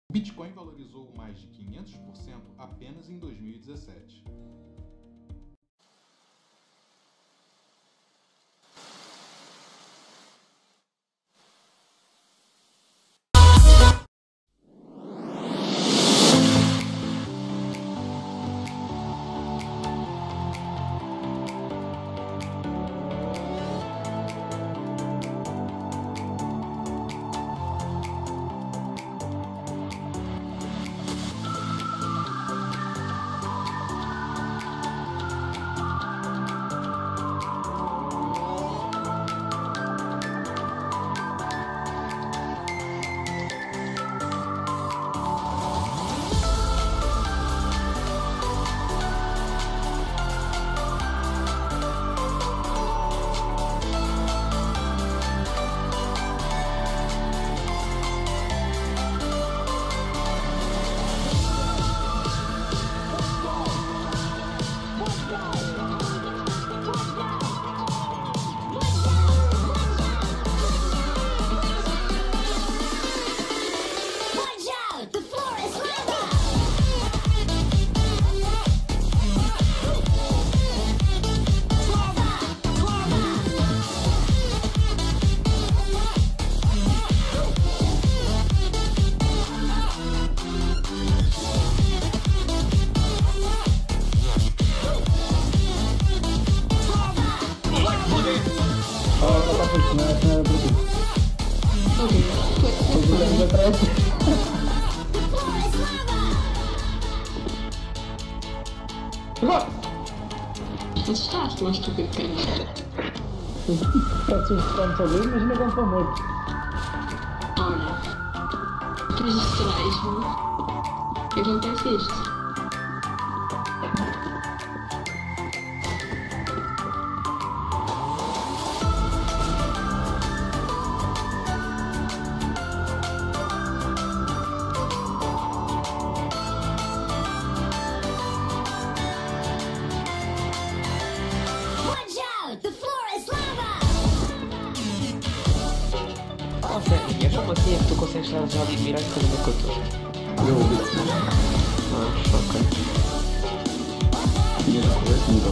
O Bitcoin valorizou mais de 500% apenas em 2017. Assustaste, mas tu que queres? Pode ser assustante só ver, imagina quando for morto. Olha, depois distrais-me, acontece isto. Sério, como assim é que tu consegues estar já a admirar essa coisa que eu estou? Eu ouvi. Ok. E era correto, então.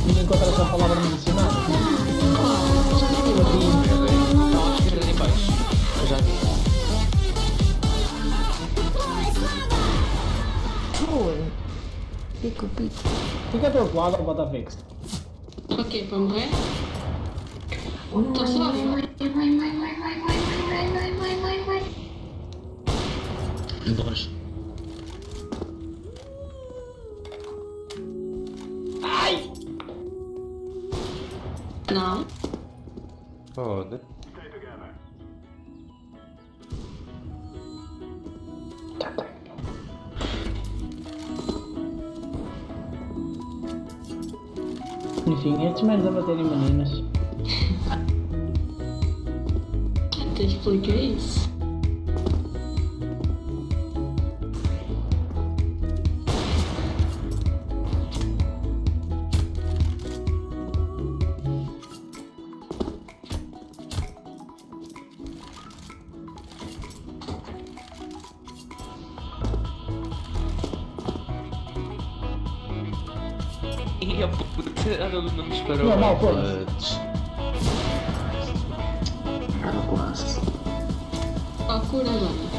Não encontrar essa palavra mencionada. Não, à esquerda em baixo. Eu já vi. Pico, pico. Fica do outro lado ou bota fixo. Ok, para morrer? Estou só. Dois. Não. Foda. Enfim, estes meros a baterem meninas. Te expliquei isso. E a puta, não me esperou. Não, mal, pô. Era quase. Procura agora.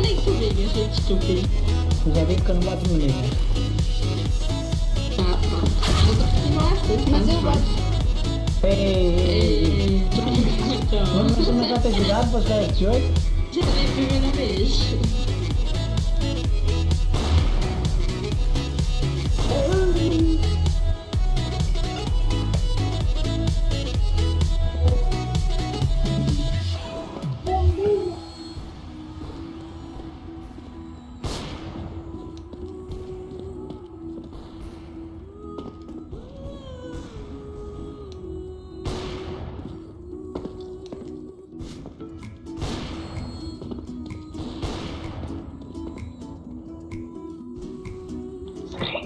Nem tu ligas, gente estúpido. Já digo que eu não bato meninas. Ah, pronto. Mas eu gosto. Ei. Mas você não já tem jogado para os 18? Já é a primeira vez.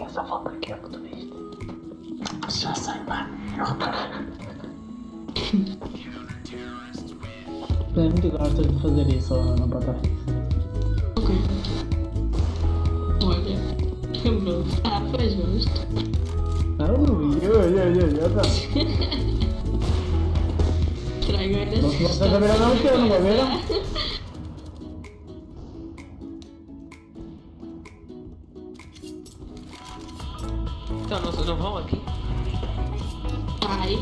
Essa volta aqui é o que tu viste. Já sei, mano. Eu reparo. Tu gostas de fazer isso ou não pode? Ok. Olha. Pronto. Ah, pois gosto. Trago ainda. Não se vocês a ver não, que eu não vou ver. Então, não vão aqui? Ai.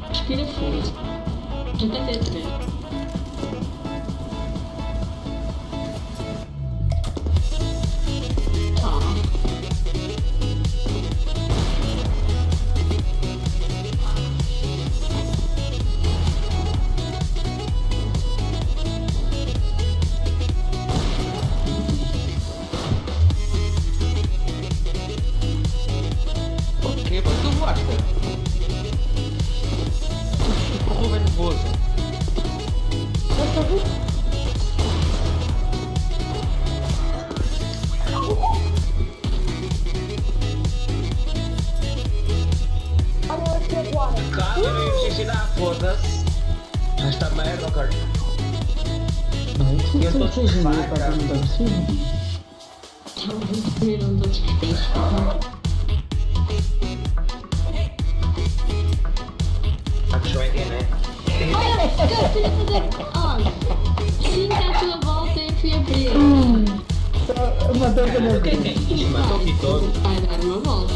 Respira fundo. Não tem que ter. Ok, mas tu gosta? O Ruben nervoso. Cara, eu ia suicidar, foda-se. Esta merda, cara. Não, isso Eu tô não seja de meu faca. para não dar possível. Eu não tô disposto. Acho que né? Olha, eu queria fazer. Olha, sim, à tua volta eu fui abrir. Matou o meu O que é isso, mano? Estou aqui todo. Vai dar uma volta.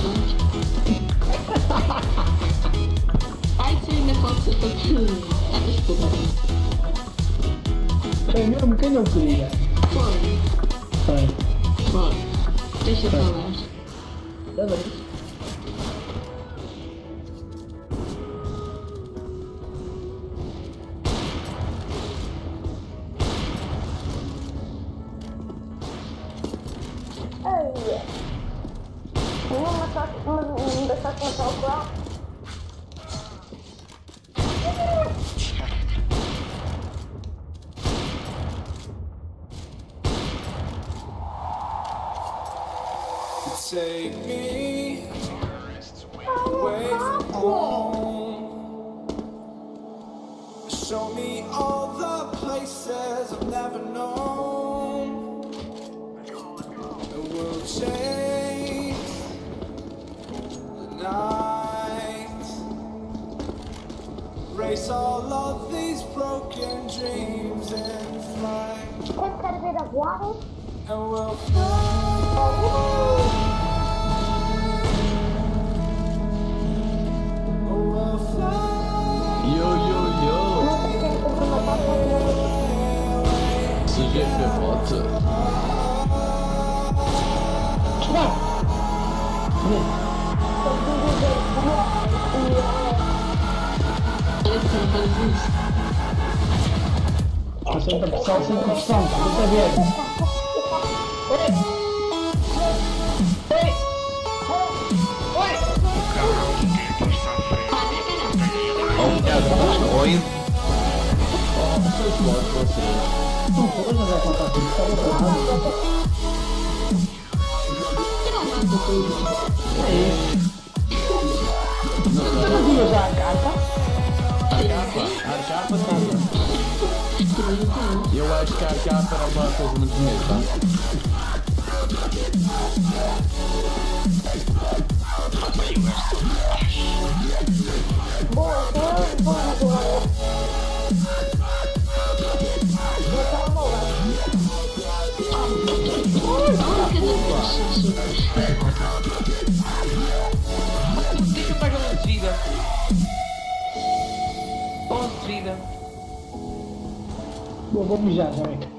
Ai, se ainda pode ser para tu. Ah, desculpa. É mesmo, quem não queria? Foi. Foi. Bora. Deixa eu falar. Tá bem. Não deixar começar o carro. Take me away from home. Show me all the places I've never known. And we'll chase the night, race all of these broken dreams in flight. Quer a bit of water? And we'll fly. Yo yo yo. Sujet fait vote. Senta pressão, senta pressão. Deixa ver. Oi. Não foi, mas é contar tudo. Está errado. É isso. Não viu já a carta? A capa tá. Eu acho que a capa era uma coisa muito bonita. Boa, boa, boa. Vou dar uma olhada. Deixa mais 11 de vida. 11 de vida. Vou mijar, já vem.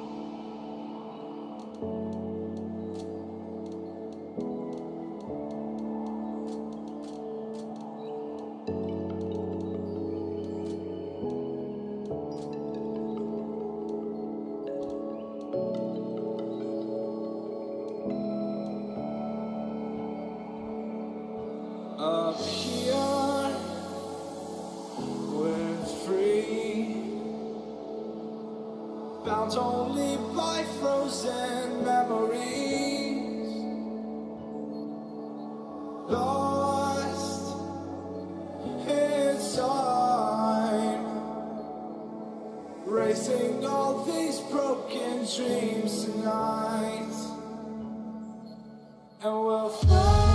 Up here, we're free, bound only by frozen memories, lost in time, racing all these broken dreams tonight, and we'll fly.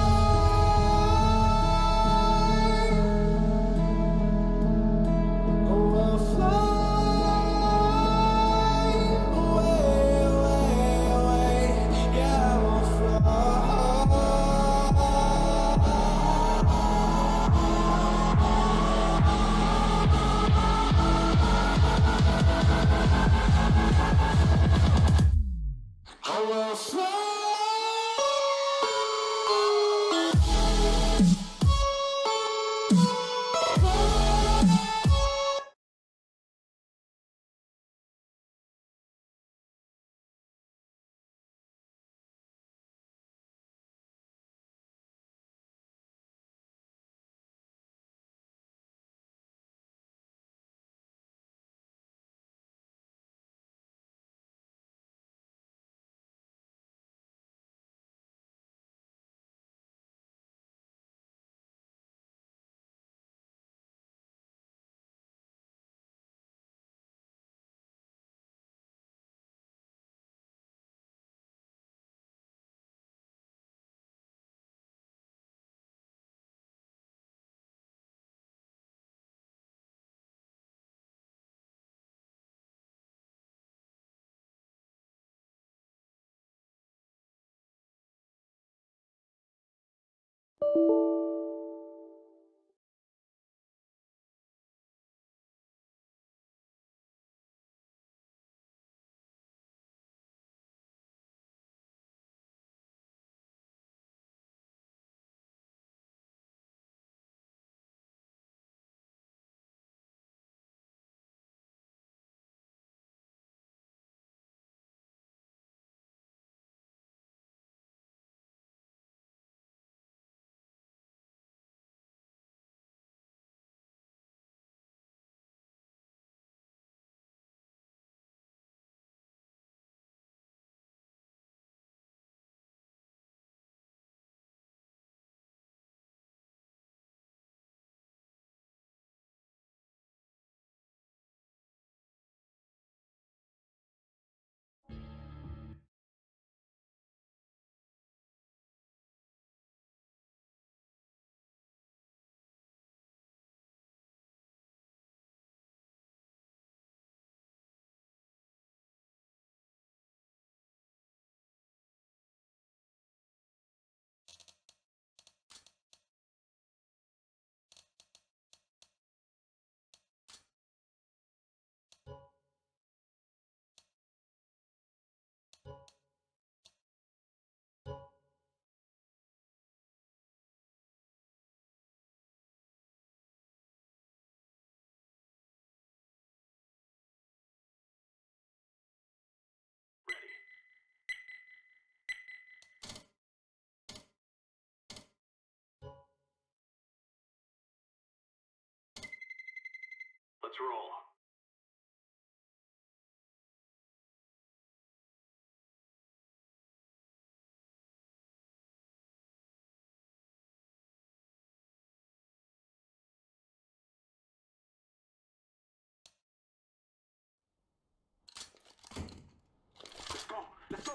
Let's roll. Let's go. Let's go.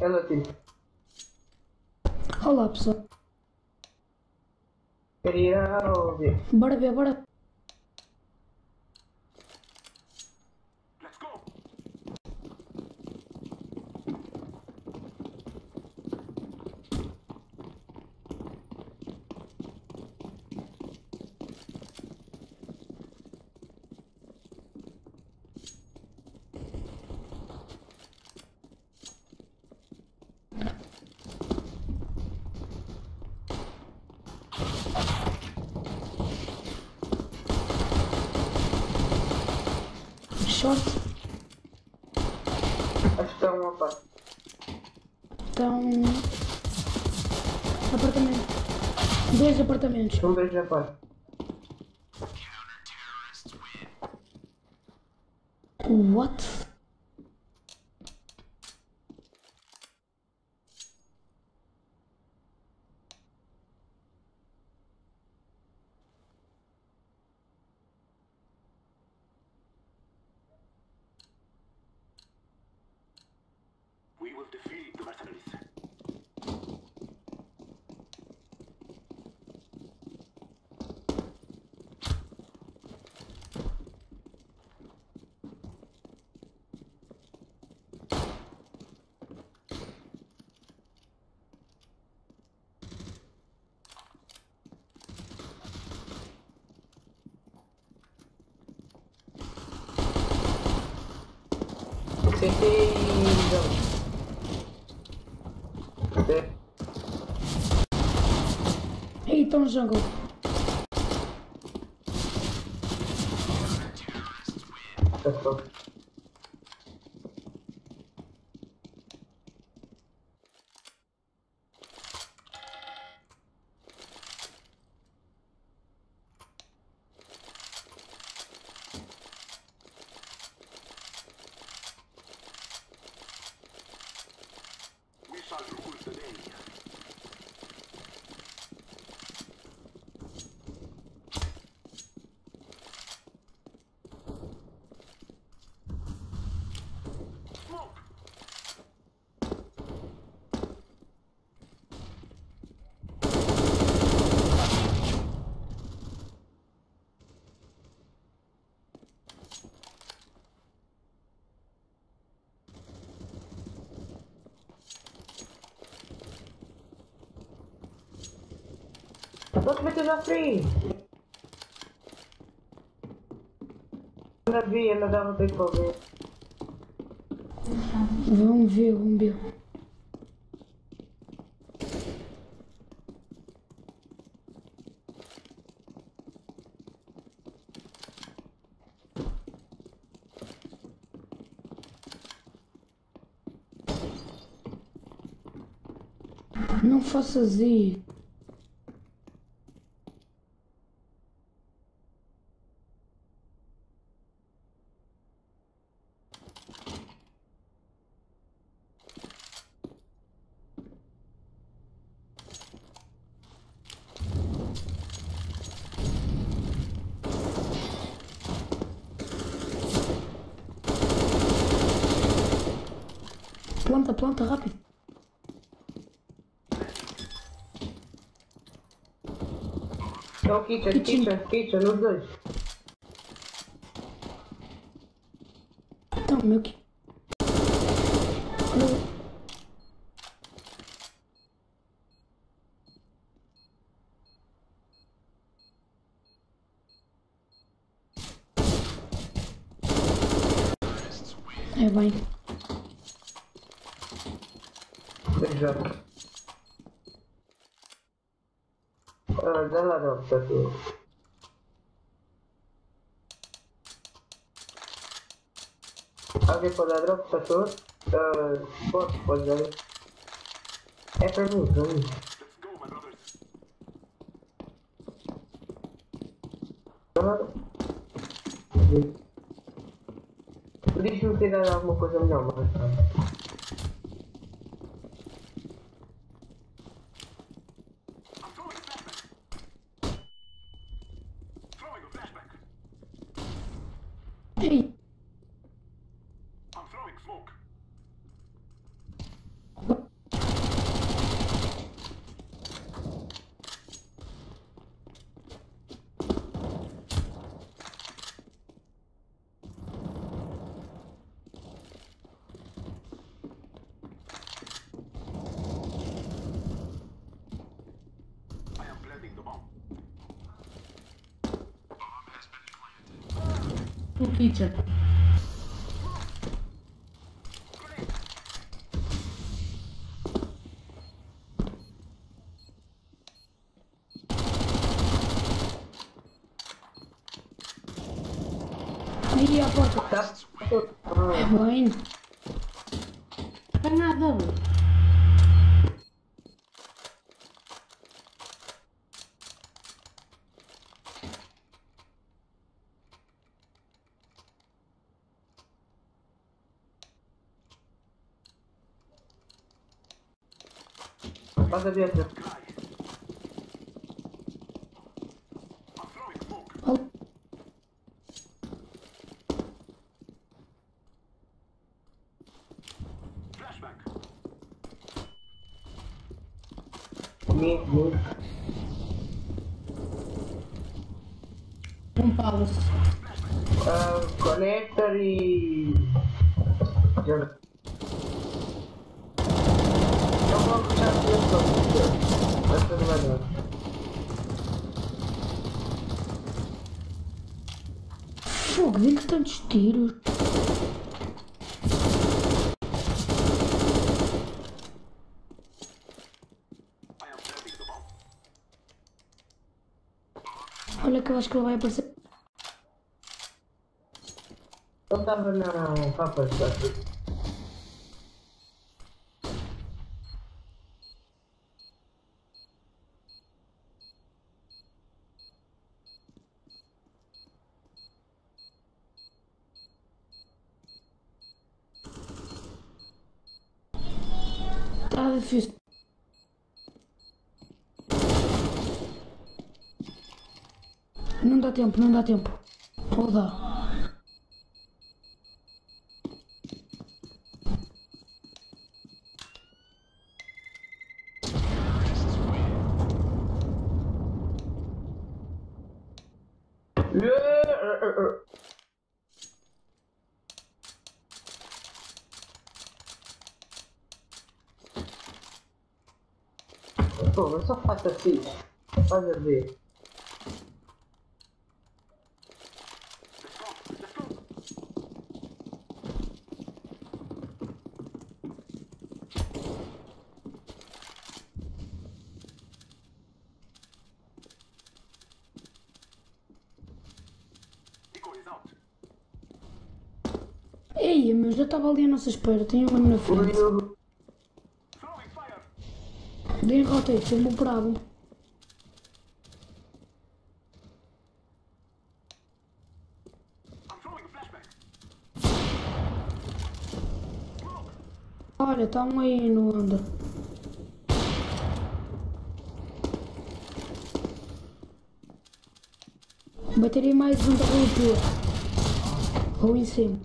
Ela tipo, Olá pessoal, queria ouvir. bora ver, bora. Let's go. Short, Acho que está uma parte. então... Apartamento. 2 apartamentos. São dois na parte. What? We will defeat the mercenaries. Ei, então jungle. We shall rule the day. Smoke. Vou te meter já free. Não vi, mas já não tenho para ver. Vamos ver, vamos ver. Não faças isso. Planta, planta, rápido. É o kitchen, os dois. Então, meu que... É bem. Dá lá não, tá tudo. Alguém pode dar drop, tá tudo? Pode dar. É para mim, para mim. Podias-me ter dado alguma coisa melhor, mas... Ei, I'm throwing smoke. I am planting the bomb. o kitchen. Aí a porta. Tá? É bem. Não é nada. Passa dentro. I'm throwing smoke. Oh, Flashback. Mid. um palace. Connector e... Já. Eu vou puxar a sua. Vai ser melhor. Fogo, vi-lhe tantos tiros. I am planting the bomb. Olha que eu acho que ele vai aparecer. Eu estava na capa de gato. Tá difícil. Não dá tempo, não dá tempo. Ou dá. Pô, eu só faço assim. Faz a ver. Eco is out. Ei, mas eu estava ali à nossa espera. Tem um na frente. Throwing fire. Dei rotate, foi-me bravo. I'm throwing flashback. Olha, está um aí no under. Bateria mais um da rua. Ou em cima.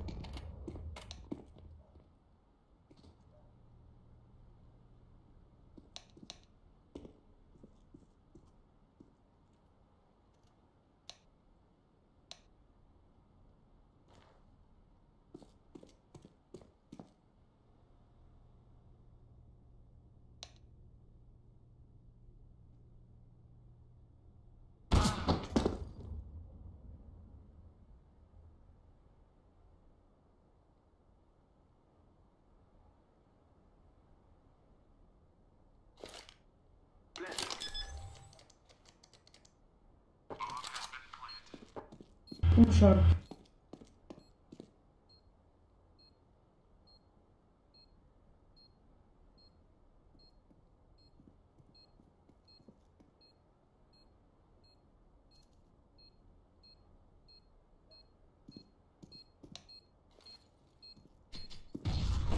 short.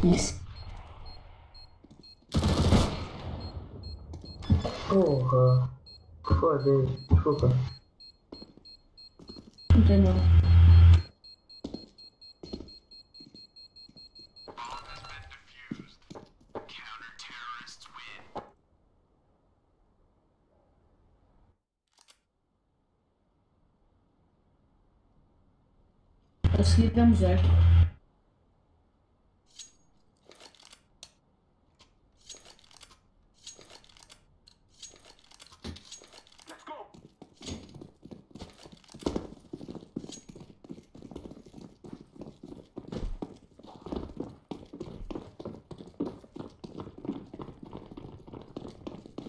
Isso. Porra. Foda-se, desculpa. Não tem não. A seguir damos zero. Let's go.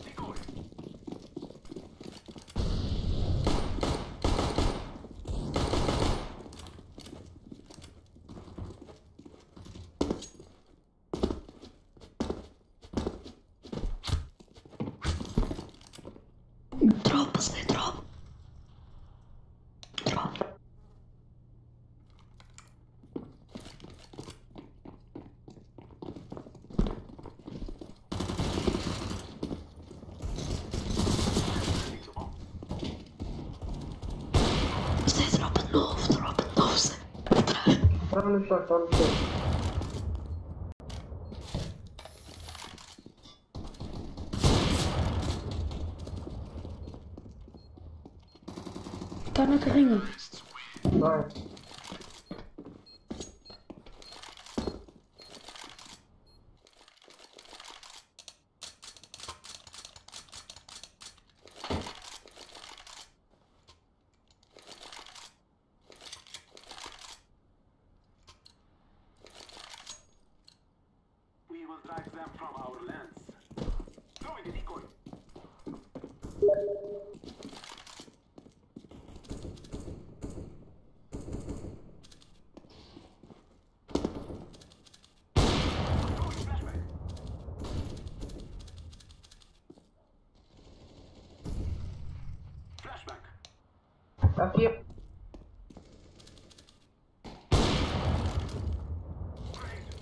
Decoy. Dropa, sai, dropa. Dropa. Sai, dropa de novo, sai. Atrás. Tava no chão, tava no chão. Tá na carrinha. Vai. We will drive them from our lands. Throwing a decoy. Throwing flashbang. Flashbang. Aqui. Grenade.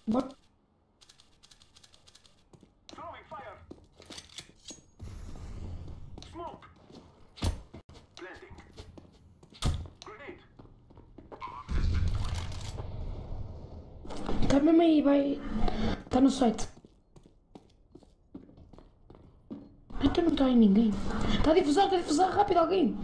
Bora. Throwing fire. Smoke. Planting. Grenade. Tá mesmo aí, vai. Tá no site. Então não está aí ninguém. Está a difusar, rápido alguém.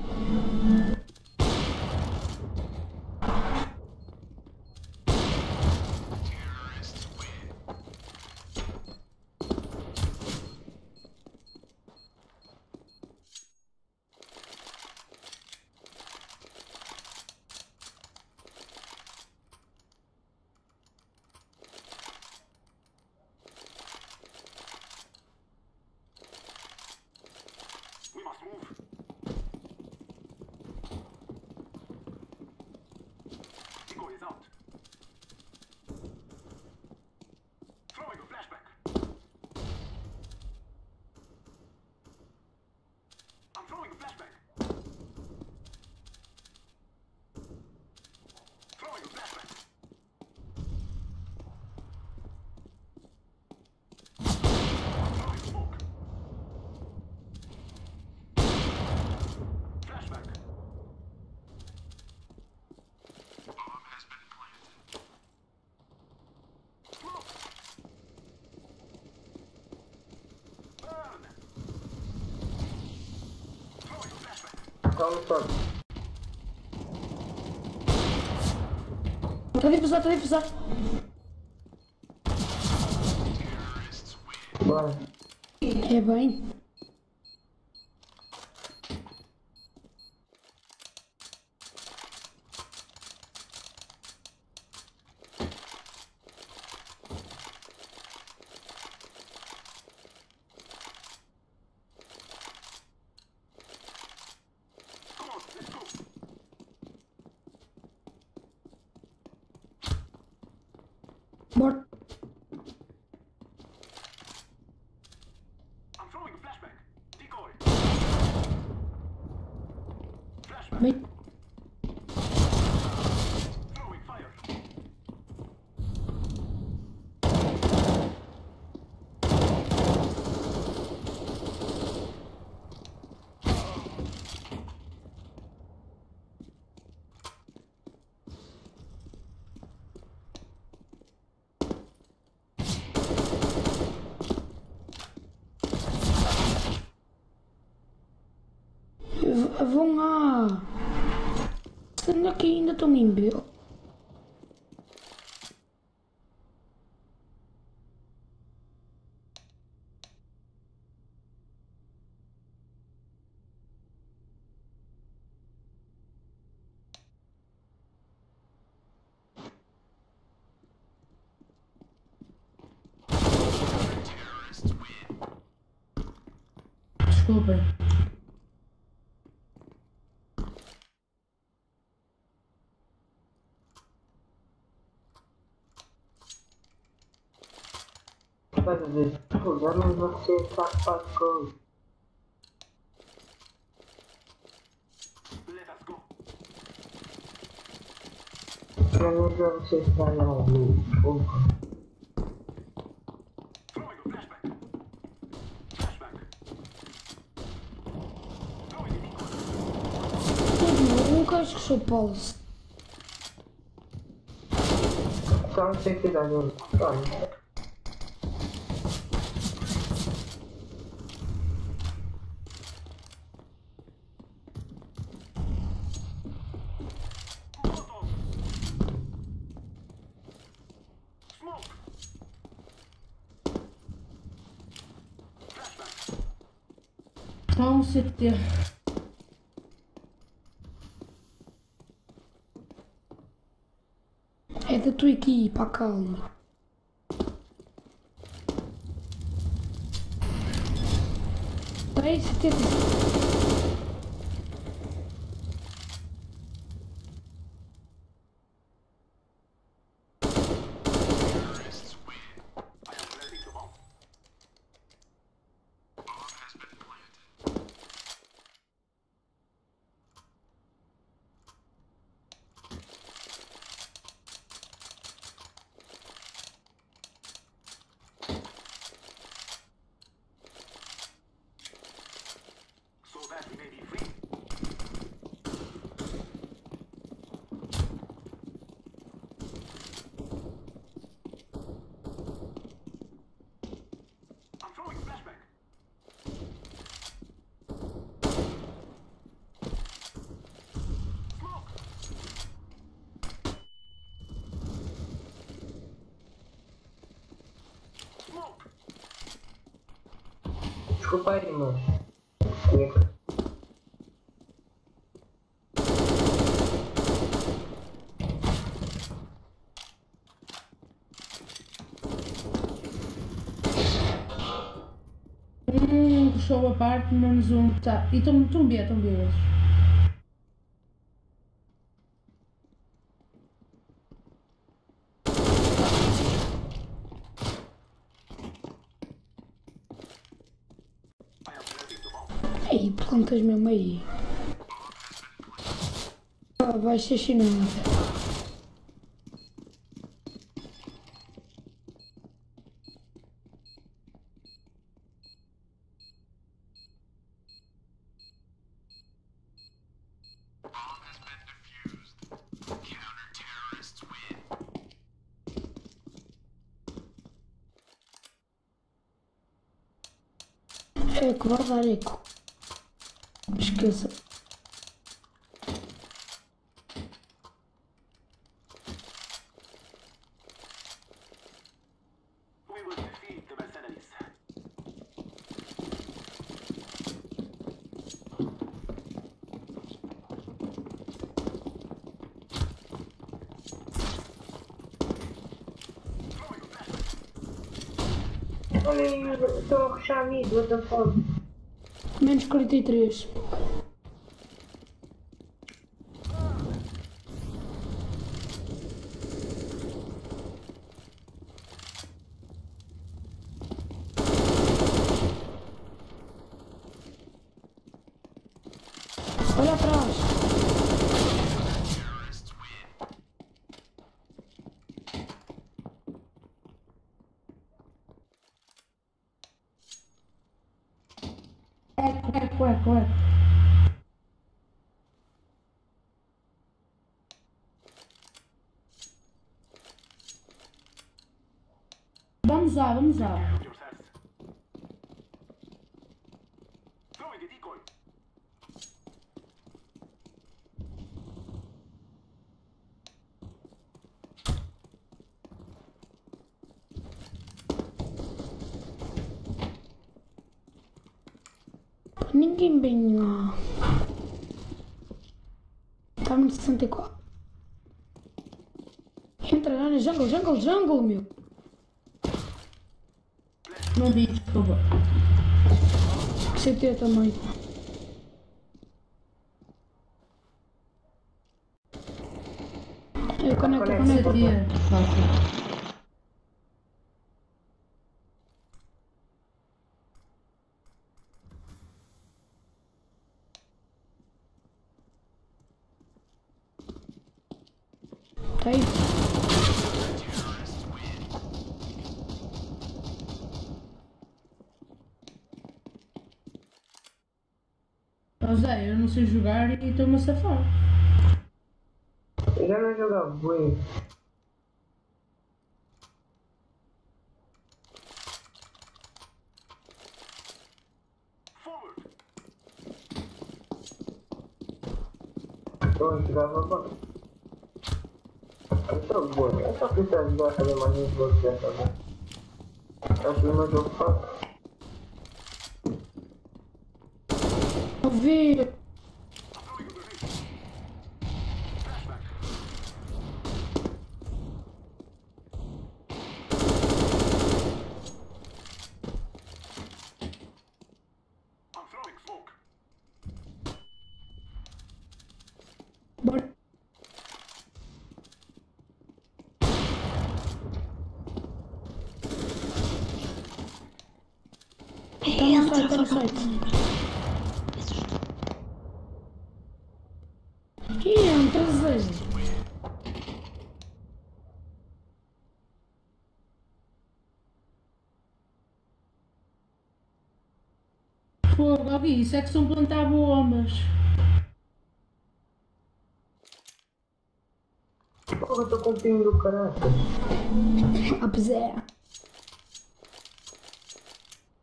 We must move. Decoy is out. Throwing a flashback. I'm throwing a flashback. Throwing a flashback. I'm throwing smoke. Flashback. Smoke. Burn. Throwing a flashback. Tava no chão. Está a difusar. Bora. É bem. Bora. I'm throwing a flashback. Decoy. Meio. Throwing fire. Vão lá. Sendo aqui ainda estão em B. Desculpem. Cada vez que jogamos você está com Let us go. pra mim pra você estar no fogo. Throwing a flashback. Flashback. Throwing a decoy. Um gajo que sou Paulo. Só não sei cuidar dele. Só. Molotov. Smoke. Flashback. Não sei o que ter. É da tua equipa, calma. Três, 70. I am planting the bomb. So that we may be free. I'm throwing a flashback. Smoke. Smoke. Desculpa aí, mano. Puxou a parte, menos um. Tá. E estão B eles. I am planting the bomb. Ei, plantas mesmo aí. Ah, vai ser chinada. Eco, vai dar eco. Esqueça. We will defeat the mercenaries. Throwing a flashback. Olha aí, estou a ruxar amigo, what the fuck? Menos 43. eco. Vamos lá. Throwing a decoy. Ninguém bem lá. Tá no 64. Entra lá no jungle, meu. Não vi, desculpa. CT também. Eu conecto. CT. Tá aí. Ó Zé, eu não sei jogar e estou-me a safar. Eu já não jogava bem. Forward. Eu jogava bem. Eu sou bom. Eu só preciso ajudar a fazer mais uns jogos dessa vez. É o primeiro jogo fácil. Ouvi. I'm throwing smoke. Bora. Tá no site. Ih, é um traseiro. Pô, Gabi, isso é que são plantar bombas. Porra, eu tô com o ping do caralho. Apesar.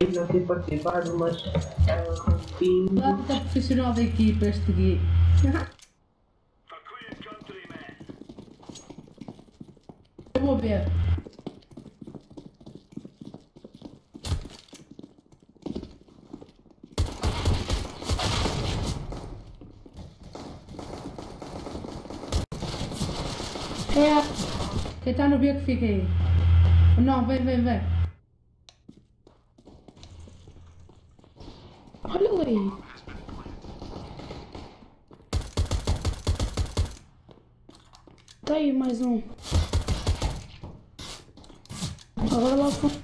Eu não sei participar, mas com o ping. Lá está profissional da equipa, este guia. A clean country, man. Eu vou ver. É. Quem está no beco fica aí. Não, vem. Olha ali. Tá aí mais um. Agora lá fora.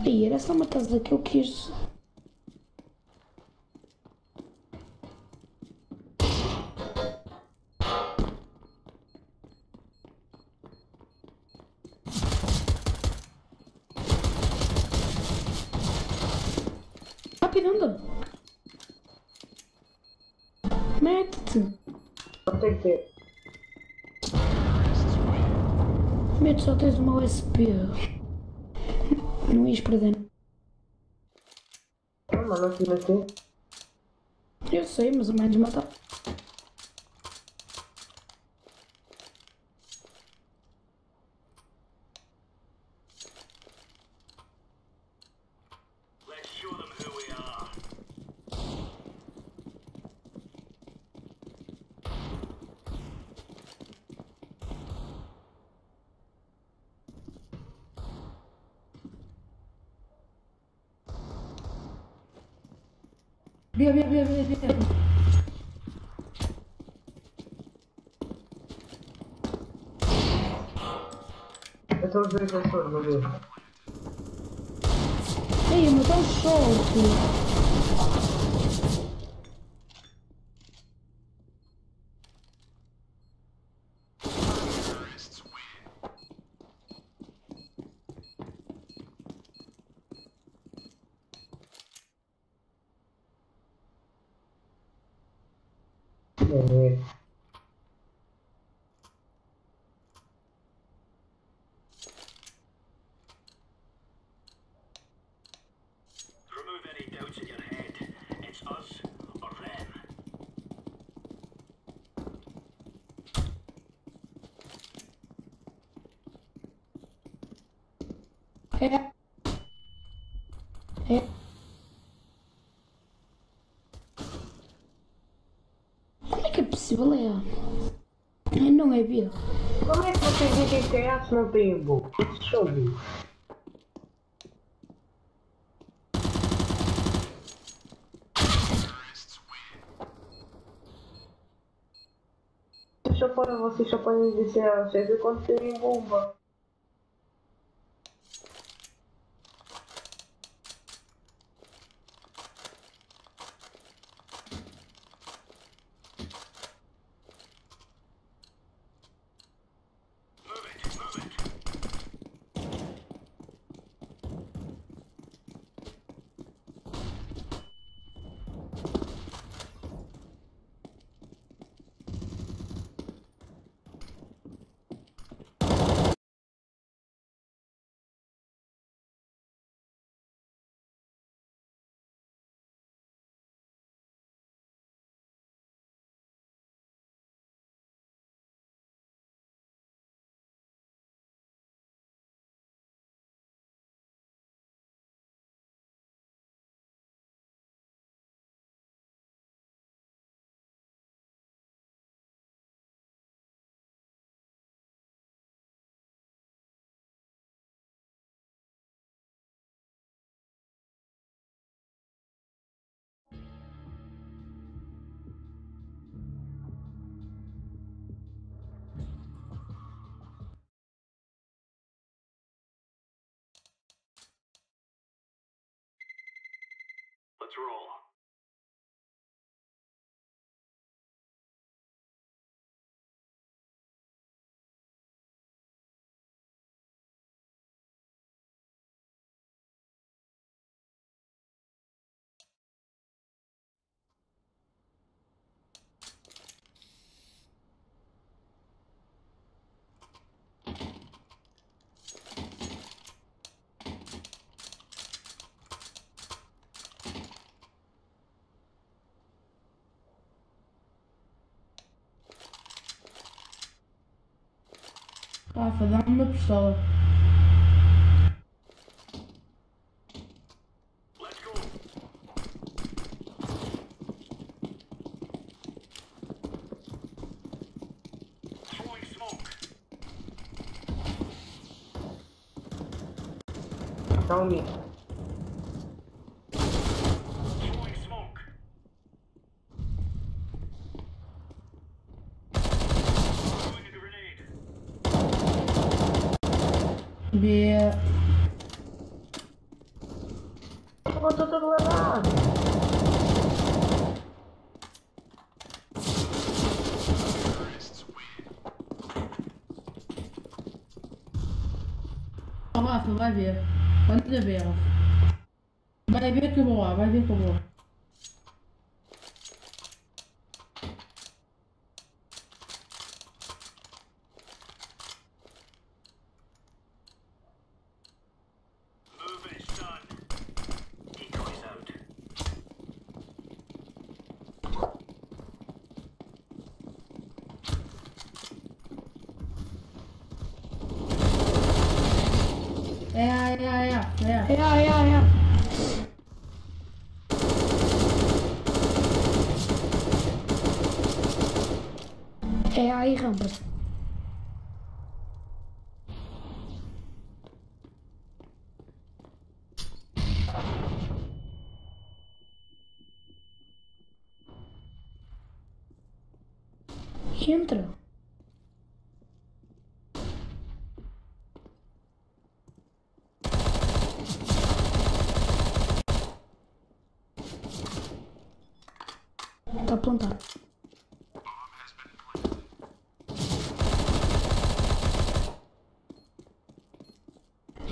Ih, era só uma casa que eu quis. Rápido, anda. Mete-te. Não tem que ter. Medo, só tens uma USP. Não ias perder. Mas não tive aqui. Eu sei, mas o menos matar. Let's show them who we are. Vê. Eu estou a ver que eu sou, não ver. Ei, mas tá um short. É. Remove any doubts in your head. It's us or them. É. Como é que é possível, Leão? Não é vida. Como é que vocês dizem que é se não tem boca? Deixa eu ver. Vocês só podem dizer a vocês quando tem bomba. Let's roll. Rafa, dá-me uma pistola. Let's go. Throwing smoke. Tell me. Throwing smoke. Throwing a grenade. B. Botou todo lado. Ó, Rafa, vai ver. Anda ver, Rafa. Vai ver que eu vou lá, vai ver que eu vou lá. Move it, son. Decoys out. É. É aí, rampa. Entra. Tá plantado.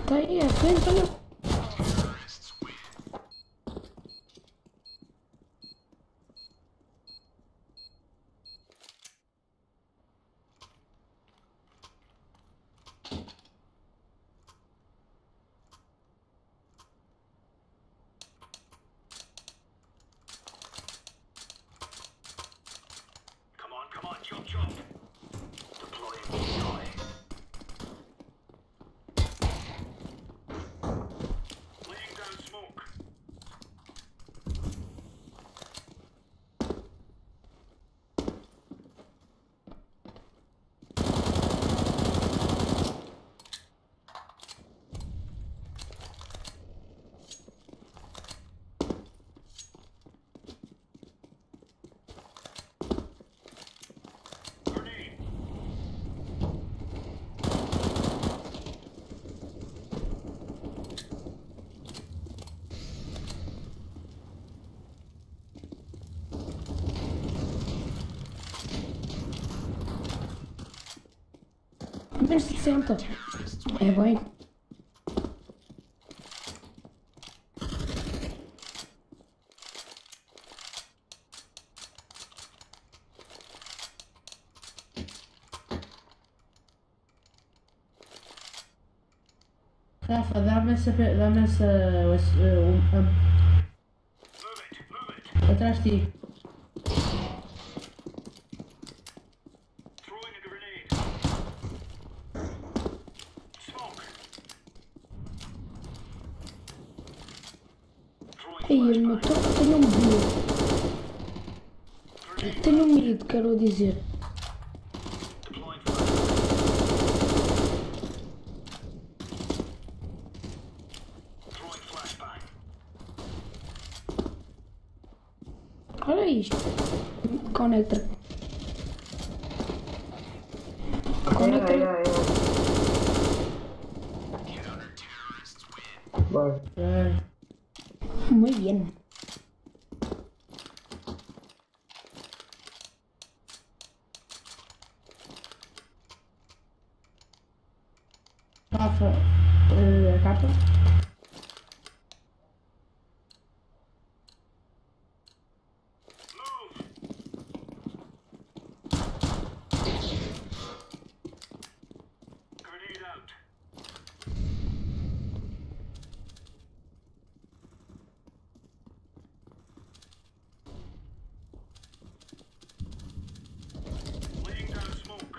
Tá aí, é frente, olha. Come on, chop chop. Deploying destroy. Laying down smoke. Menos 60. É bem. Rafa, dá-me essa. Atrás de ti. Throwing a grenade. Smoke. Ei, eu tenho medo. Tenho medo, quero dizer. Deploying throwing flashbang. Olha isto. Conector. Conector. Bora. Muy bien. Rafa, a capa. Grenade out. Laying down smoke.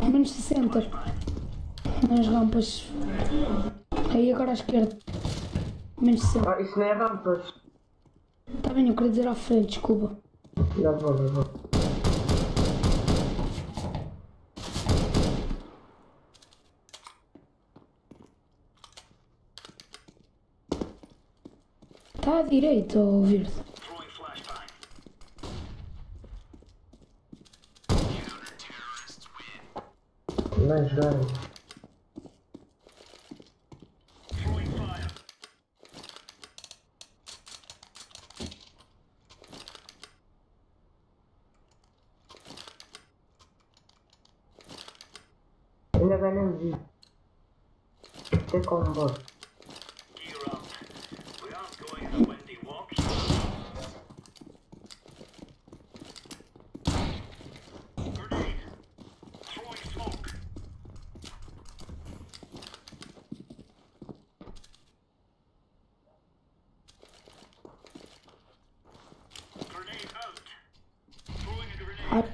Menos 60. Nas rampas. Aí agora à esquerda. Menos 60. Ah, isso não é rampas. Tá bem, eu queria dizer à frente, desculpa. Já vou. Tá à direita ou verde? Throwing flashbang. Vai jogar. Throwing fire. Ainda bem não vi. Tem como bora. Gear up. We aren't going on a windy walk. Grenade. Throwing smoke. Grenade out. Throwing a grenade. Ah,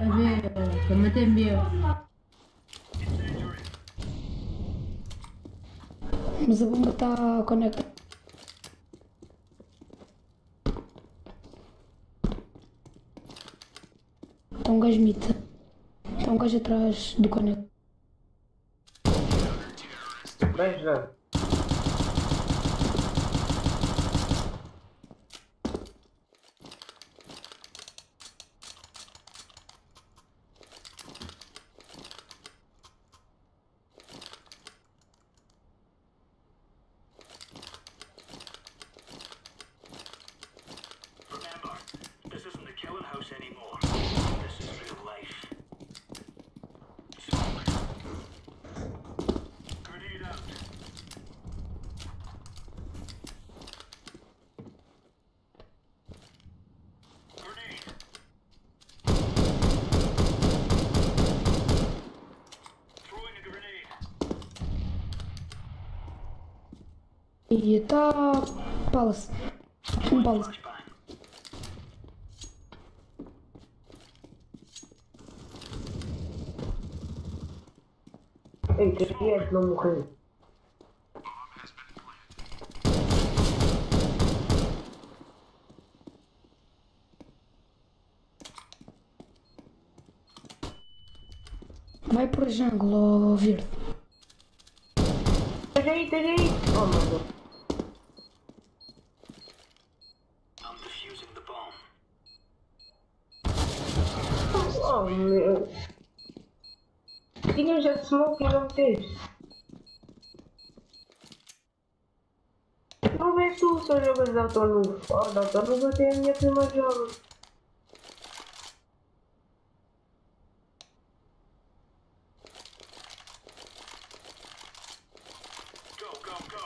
A ver, também tem meu. Incendiary. mas a bomba está conectada. Está um gajo mita. Está um gajo atrás do conector. Vai jogar. Remember, this isn't the killing house anymore. This is real life. E tá. Palace. Um Palace. Eita, que é que não morreu? Vai por jungle, ó verde. Esteja aí! Oh meu Deus. I'm defusing the bomb. Oh meu. Tinha já smoke e não tens. Não vês tu, só jogas de autonuvo. Oh, de autonuvo até a minha prima joga. Go, go, go.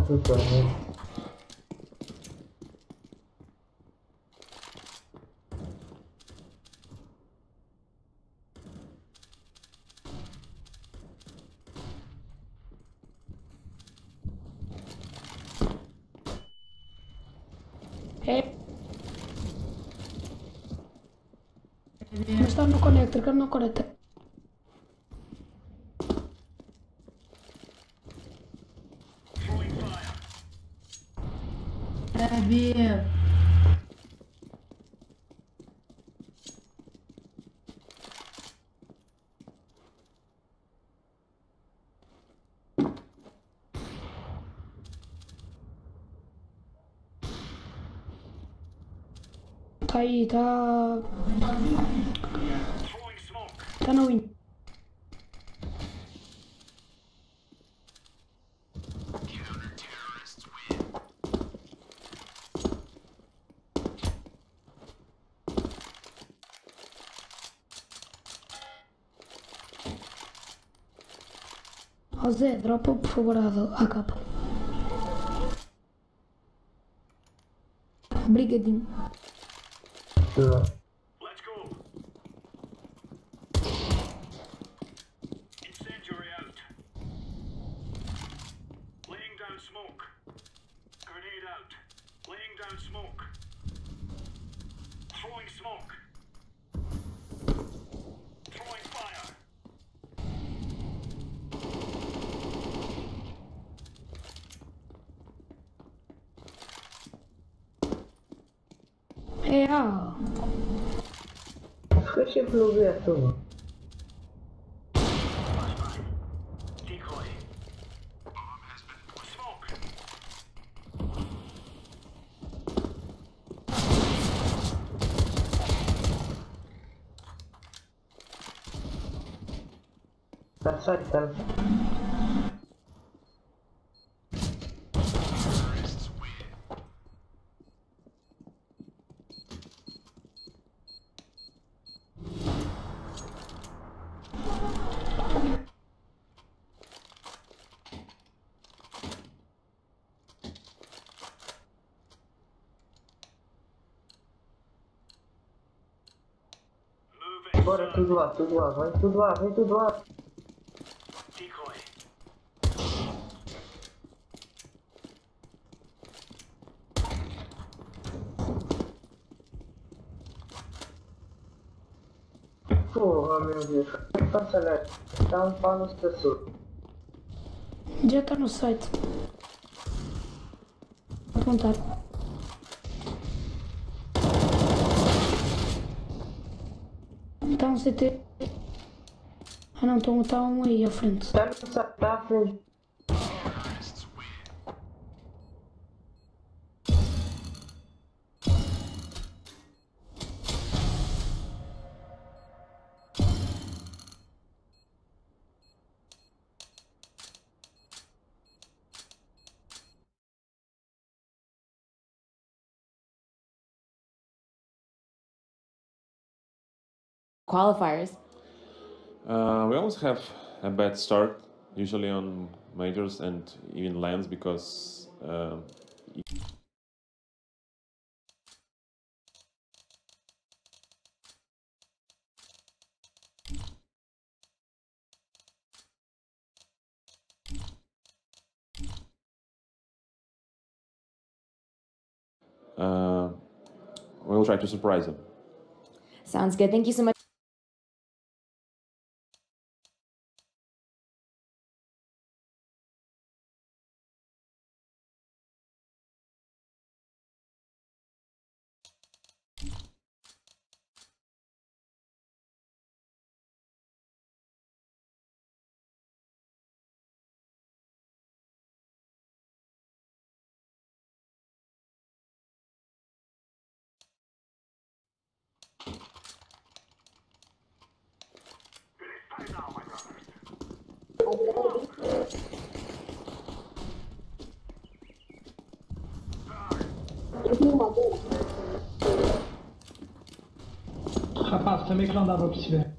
Puta merda. É. Mas está no conector, que no conector. Throwing fire. É B. Tá aí, tá. Throwing smoke. Tá no win. Ó Zé, dropa por favor a capa. Obrigadinho. Let's go. Incendiary out. Laying down smoke. Grenade out. Laying down smoke. Throwing smoke. Throwing fire. É A. Fica sempre no berço. Decoy. Smoke. Tá certo. Moving. Bora tudo lá, vem tudo lá. Decoy. Porra, meu Deus. Passa lá. Dá um pau no estação. Já tá no site. Vou apontar. Tá um CT. Ah não, tá um aí à frente. Tá no saco, tá à frente. Qualifiers. We always have a bad start, usually on majors and even lands, because we'll try to surprise them. Sounds good. Thank you so much. Rapaz, também que não dava pra se ver.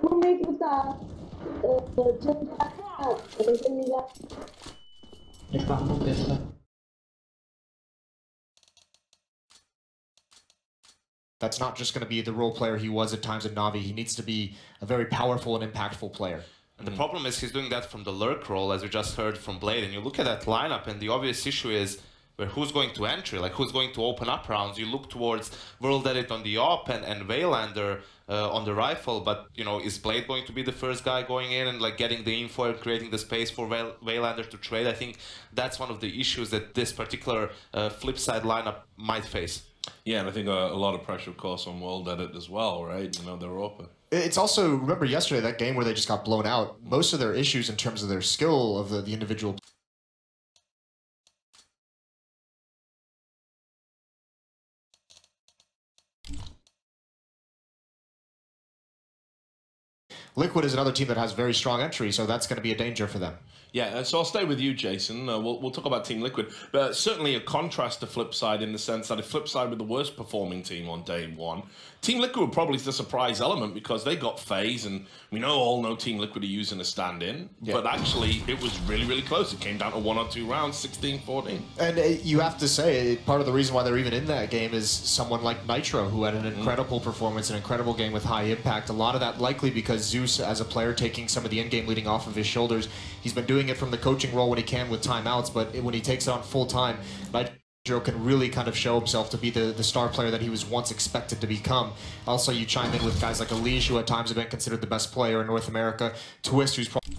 No meio que tá. É que tava no texto, né? That's not just going to be the role player he was at times at Na'Vi. He needs to be a very powerful and impactful player. And the problem is he's doing that from the lurk role, as we just heard from Blade. And you look at that lineup, and the obvious issue is where who's going to entry, like who's going to open up rounds. You look towards World Edit on the op and Veilander on the rifle, but you know, is Blade going to be the first guy going in and like getting the info and creating the space for Veilander to trade? I think that's one of the issues that this particular flip side lineup might face. Yeah, and I think a lot of pressure, of course, on World Edit as well, right? You know, they're open. It's also, remember yesterday, that game where they just got blown out, most of their issues in terms of their skill of the individual Liquid is another team that has very strong entry, so that's going to be a danger for them. Yeah, so I'll stay with you, Jason. We'll talk about Team Liquid, but certainly a contrast to Flipside in the sense that if Flipside were the worst performing team on day one, Team Liquid were probably the surprise element because they got FaZe, and we all know Team Liquid are using a stand-in, but actually it was really, really close. It came down to 1 or 2 rounds, 16-14. And you have to say, part of the reason why they're even in that game is someone like Nitro, who had an incredible performance, an incredible game with high impact. A lot of that likely because Zeus, as a player, taking some of the in-game leading off of his shoulders. He's been doing it from the coaching role when he can with timeouts, but when he takes it on full time, Nitro can really kind of show himself to be the star player that he was once expected to become. Also, you chime in with guys like Elige, who at times have been considered the best player in North America. Twist, who's probably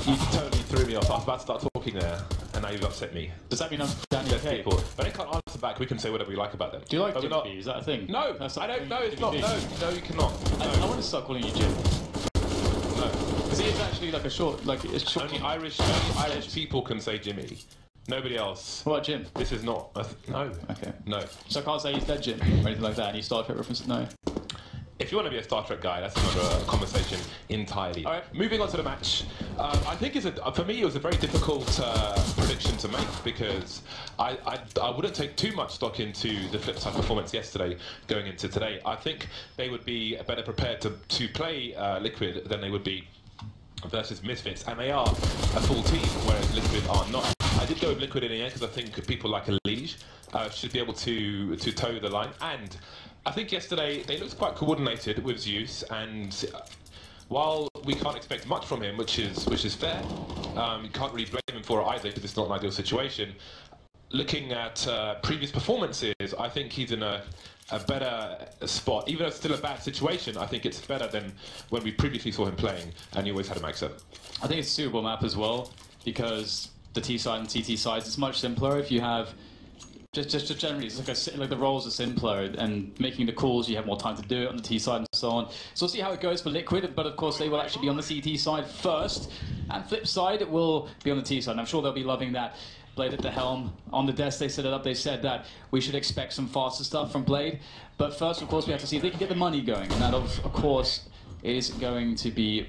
You totally threw me off. I was about to start talking there, and now you've upset me. Does that mean I'm Danny okay? People, but they can't answer back. We can say whatever we like about them. Do you like Jim not... B? Is that a thing? No, I don't. No, it's not. No, you cannot. I want to start calling you Jim. No, because he is actually like a short, Only Irish people can say Jimmy. Nobody else. What about Jim? This is not. No. Okay. No. So I can't say he's dead Jim or anything like that. Any Star Trek references? No. If you want to be a Star Trek guy, that's another conversation entirely. All right, moving on to the match. I think for me it was a very difficult prediction to make because I wouldn't take too much stock into the Flipside performance yesterday going into today. I think they would be better prepared to play Liquid than they would be versus Misfits, and they are a full team, whereas Liquid are not. I did go with Liquid in the end because I think people like Elige should be able to toe the line, and I think yesterday they looked quite coordinated with Zeus, and while we can't expect much from him, which is fair, you can't really blame him for it either because it's not an ideal situation. Looking at previous performances, I think he's in a better spot. Even though it's still a bad situation, I think it's better than when we previously saw him playing, and he always had a max 7. I think it's a suitable map as well because the T side and TT sides, it's much simpler if you have. Just generally, it's like the roles are simpler, and making the calls, you have more time to do it on the T side and so on. So we'll see how it goes for Liquid, but of course they will actually be on the CT side first, and Flip side it will be on the T side. And I'm sure they'll be loving that. Blade at the helm. On the desk they set it up, they said that we should expect some faster stuff from Blade. But first, of course, we have to see if they can get the money going, and that, of course, is going to be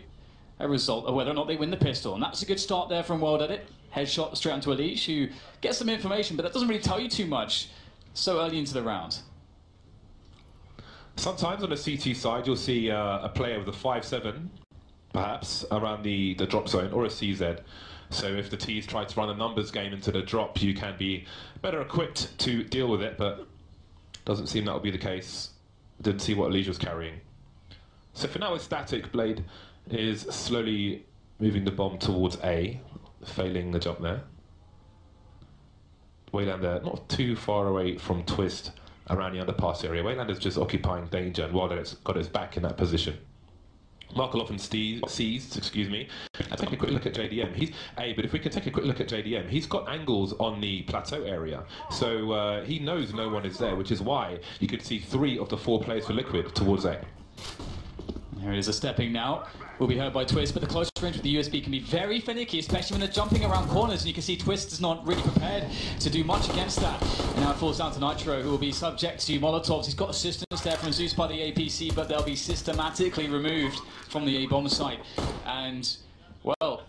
a result of whether or not they win the pistol. And that's a good start there from World Edit. Headshot straight onto Elige, who gets some information, but that doesn't really tell you too much so early into the round. Sometimes on the CT side, you'll see a player with a 5-7, perhaps, around the drop zone, or a CZ. So if the T's try to run a numbers game into the drop, you can be better equipped to deal with it, but doesn't seem that will be the case. Didn't see what Elige was carrying. So for now, it's static. Blade is slowly moving the bomb towards A. Failing the jump there. Waylander not too far away from Twist around the underpass area. Waylander's just occupying danger, and Wilder's got his back in that position. Markov and seized, excuse me. And take a quick look at JDM. But if we can take a quick look at JDM, he's got angles on the plateau area. So he knows no one is there, which is why you could see 3 of the 4 players for Liquid towards A. Here it is, a stepping now. Will be heard by Twist, but the close range with the USB can be very finicky, especially when they're jumping around corners, and you can see Twist is not really prepared to do much against that. And now it falls down to Nitro, who will be subject to Molotovs. He's got assistance there from Zeus by the APC, but they'll be systematically removed from the A-bomb site. And, well,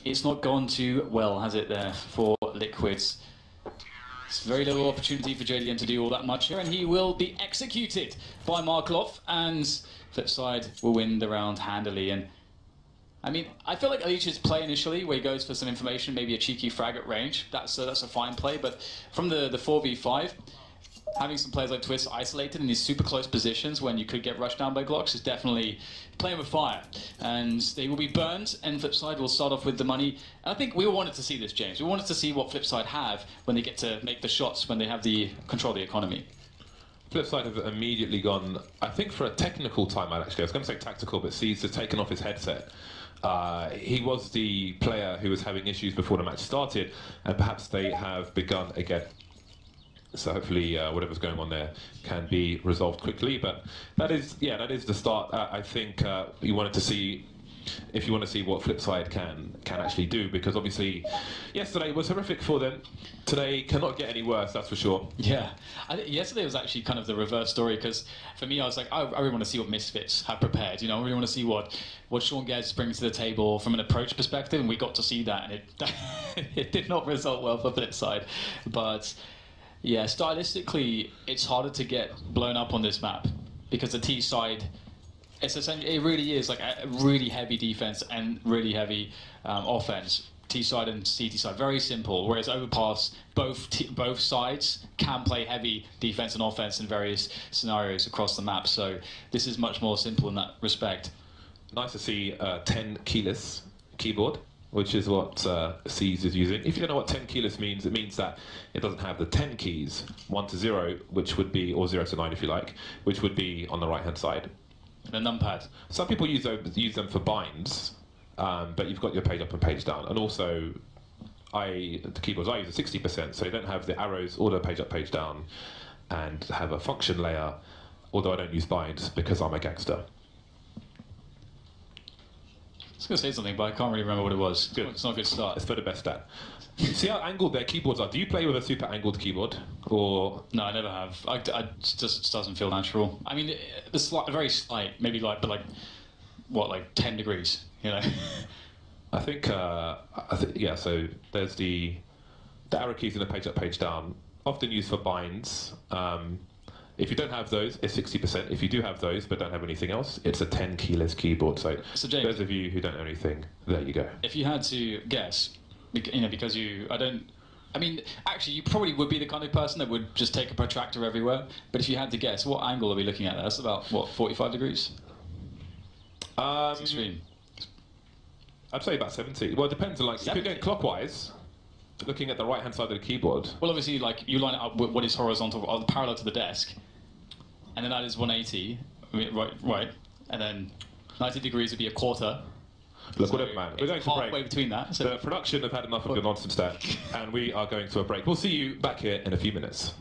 it's not gone too well, has it, there, for Liquids. It's very little opportunity for JDM to do all that much here, and he will be executed by Markov, and Flipside will win the round handily. And I mean, I feel like Elige's play initially, where he goes for some information, maybe a cheeky frag at range, that's a fine play, but from the 4v5, having some players like Twist isolated in these super close positions when you could get rushed down by Glocks is definitely playing with fire. And they will be burned, and Flipside will start off with the money. And I think we all wanted to see this, James. We wanted to see what Flipside have when they get to make the shots, when they have the control of the economy. Flipside have immediately gone, I think, for a technical timeout, actually. I was going to say tactical, but C's has taken off his headset. He was the player who was having issues before the match started, and perhaps they have begun again. So hopefully whatever's going on there can be resolved quickly. But that is the start. I think you wanted to see, if you want to see what Flipside can actually do, because obviously yesterday was horrific for them. Today cannot get any worse, that's for sure. Yeah, yesterday was actually kind of the reverse story, because for me I was like, I really want to see what Misfits have prepared. You know, I really want to see what Sean Geddes brings to the table from an approach perspective, and we got to see that, and it did not result well for Flipside. But yeah, stylistically, it's harder to get blown up on this map because the T side, it really is like a really heavy defense and really heavy offense. T side and CT side, very simple. Whereas Overpass, both sides can play heavy defense and offense in various scenarios across the map. So this is much more simple in that respect. Nice to see 10 keyless keyboard, which is what C's is using. If you don't know what 10 keyless means, it means that it doesn't have the 10 keys, 1 to 0, which would be, or 0 to 9 if you like, which would be on the right-hand side. And a numpad. Some people use them for binds, but you've got your page up and page down, and also the keyboards I use are 60%, so you don't have the arrows or the page up, page down, and have a function layer. Although I don't use binds because I'm a gangster. I was going to say something, but I can't really remember what it was. Good. It's not a good start. It's for the best stat. See how angled their keyboards are? Do you play with a super angled keyboard? Or no, I never have. I just doesn't feel natural. I mean, the very slight, maybe like 10 degrees, you know? I think yeah, so there's the arrow keys in the page up, page down, often used for binds. If you don't have those, it's 60%. If you do have those but don't have anything else, it's a 10 keyless keyboard. So James, those of you who don't know anything, there you go. If you had to guess, you know, because I mean, actually, you probably would be the kind of person that would just take a protractor everywhere. But if you had to guess, what angle are we looking at? That's about, what, 45 degrees? It's extreme. I'd say about 70. Well, it depends on, like, 70? If you're going clockwise, looking at the right-hand side of the keyboard. Well, obviously, like, you line it up with what is horizontal, or parallel to the desk, and then that is 180, right, and then 90 degrees would be a quarter. Look, whatever, man. We're going to break. Halfway between that. So the production have had enough of your nonsense there, and we are going to a break. We'll see you back here in a few minutes.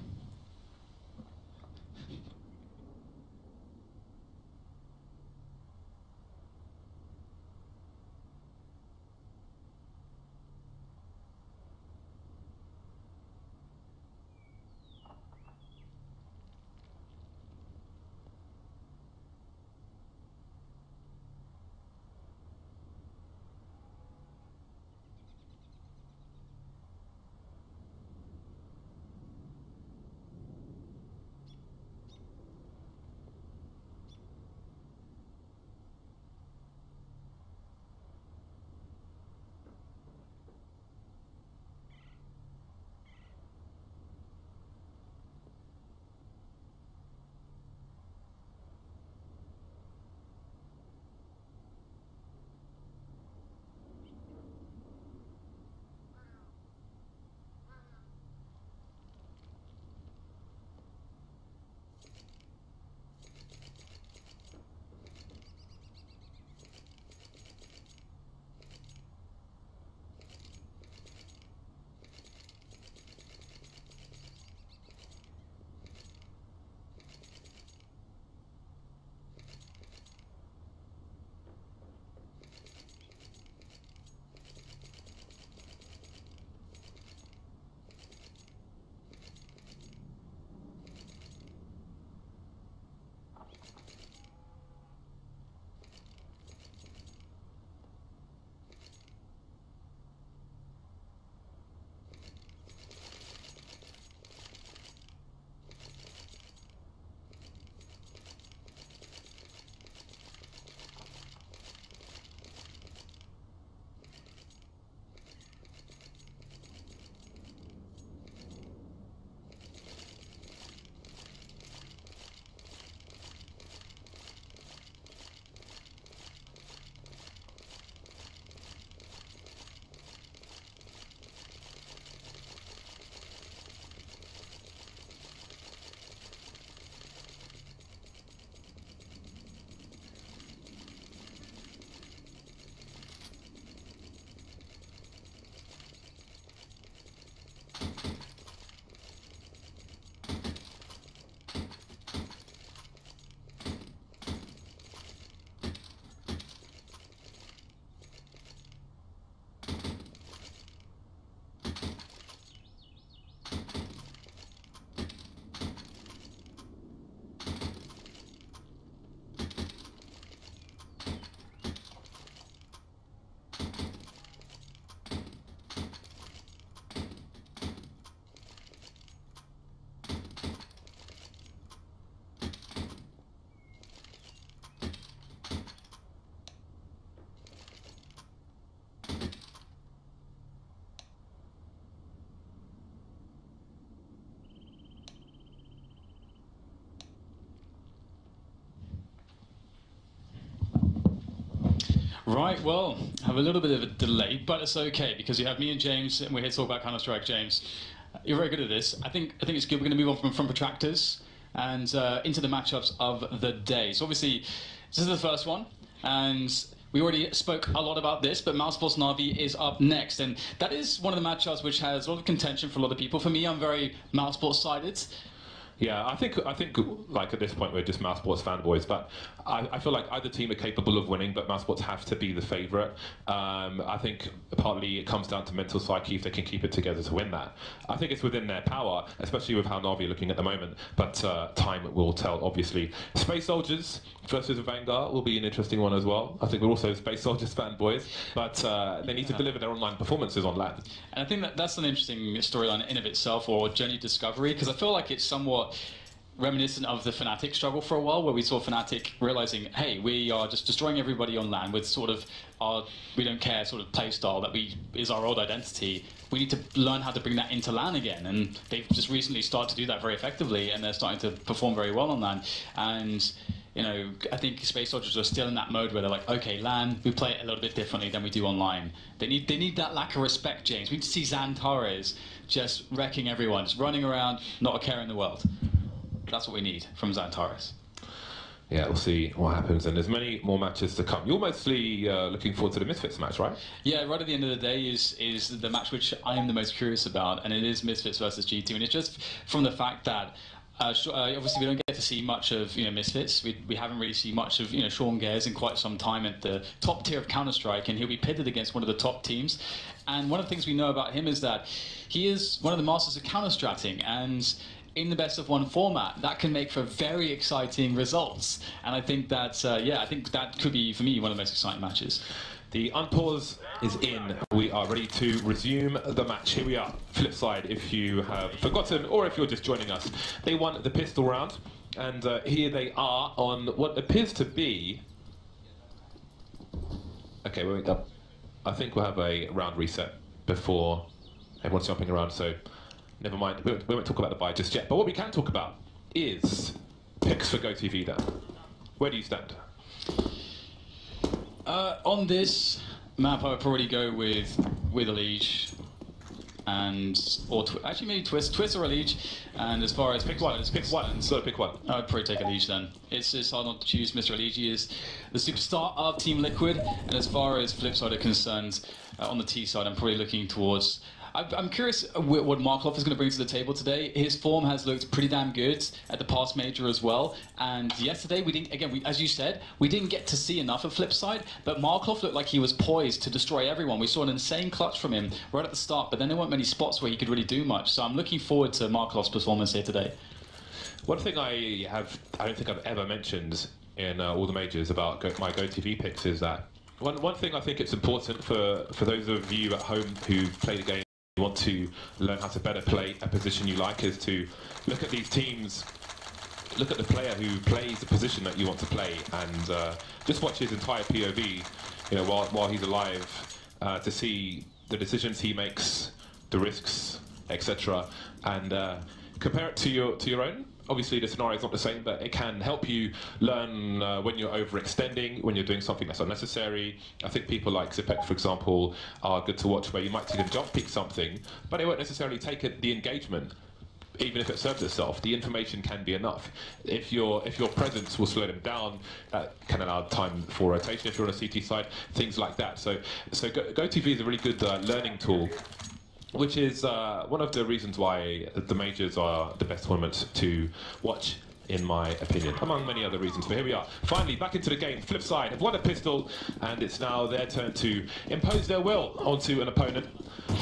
Right, well, have a little bit of a delay, but it's okay because you have me and James, and we're here to talk about Counter-Strike. James, you're very good at this. I think it's good. We're going to move on from protractors and into the matchups of the day. So obviously, this is the first one, and we already spoke a lot about this, but Mousesports Na'Vi is up next, and that is one of the matchups which has a lot of contention for a lot of people. For me, I'm very Mousesports-sided. Yeah, I think like at this point we're just Mousesports fanboys, but I feel like either team are capable of winning, but Mousesports have to be the favourite. I think partly it comes down to mental psyche if they can keep it together to win that. I think it's within their power, especially with how Na'Vi are looking at the moment, but time will tell, obviously. Space Soldiers versus Vanguard will be an interesting one as well. I think we're also Space Soldiers fanboys, but they need to deliver their online performances on land. And I think that's an interesting storyline in of itself, or journey discovery, because I feel like it's somewhat reminiscent of the Fnatic struggle for a while, where we saw Fnatic realizing, hey, we are just destroying everybody on land with sort of our we don't care sort of play style that is our old identity. We need to learn how to bring that into LAN again, and they've just recently started to do that very effectively, and they're starting to perform very well on LAN. And you know, I think Space Soldiers are still in that mode where they're like, okay, LAN, we play it a little bit differently than we do online. They need that lack of respect, James. We need to see Xantares just wrecking everyone, just running around, not a care in the world. That's what we need from Xantares. Yeah, we'll see what happens, and there's many more matches to come. You're mostly looking forward to the Misfits match, right? Yeah, right at the end of the day is the match which I am the most curious about, and it is Misfits versus G2, and it's just from the fact that obviously we don't get to see much of Misfits. We haven't really seen much of Sean Gares in quite some time at the top tier of Counter-Strike, and he'll be pitted against one of the top teams. And one of the things we know about him is that he is one of the masters of counter-stratting, and in the best-of-1 format, that can make for very exciting results. And I think that, I think that could be, for me, one of the most exciting matches. The unpause is in. We are ready to resume the match. Here we are. Flip side, if you have forgotten or if you're just joining us. They won the pistol round, and here they are on what appears to be... Okay, wait up. I think we'll have a round reset before everyone's jumping around, so never mind. We won't talk about the buy just yet. But what we can talk about is picks for GoTV then. Where do you stand? On this map, I would probably go with Elise, actually maybe Twist or Elise. And as far as pick one, pick one. So pick one. I'd probably take Elise then. It's hard not to choose. Mr. Elise is the superstar of Team Liquid, and as far as Flipside are concerned, on the T side, I'm probably looking towards. I'm curious what Markov is going to bring to the table today. His form has looked pretty damn good at the past major as well. And yesterday, we didn't. Again, as you said, we didn't get to see enough of Flipside. But Markov looked like he was poised to destroy everyone. We saw an insane clutch from him right at the start. But then there weren't many spots where he could really do much. So I'm looking forward to Markov's performance here today. One thing I don't think I've ever mentioned in all the majors about my GoTV picks is that one thing I think it's important for those of you at home who play the game. You want to learn how to better play a position you like is to look at these teams, look at the player who plays the position that you want to play, and just watch his entire POV, while he's alive, to see the decisions he makes, the risks, etc., and compare it to your own. Obviously, the scenario is not the same, but it can help you learn when you're overextending, when you're doing something that's unnecessary. I think people like Zipek, for example, are good to watch, where you might see them jump peek something, but they won't necessarily take the engagement, even if it serves itself. The information can be enough. If your presence will slow them down, that can allow time for rotation if you're on a CT side, things like that. So GoTV is a really good learning tool, which is one of the reasons why the majors are the best tournaments to watch, in my opinion, among many other reasons. But here we are, finally back into the game. Flipside have won a pistol, and it's now their turn to impose their will onto an opponent.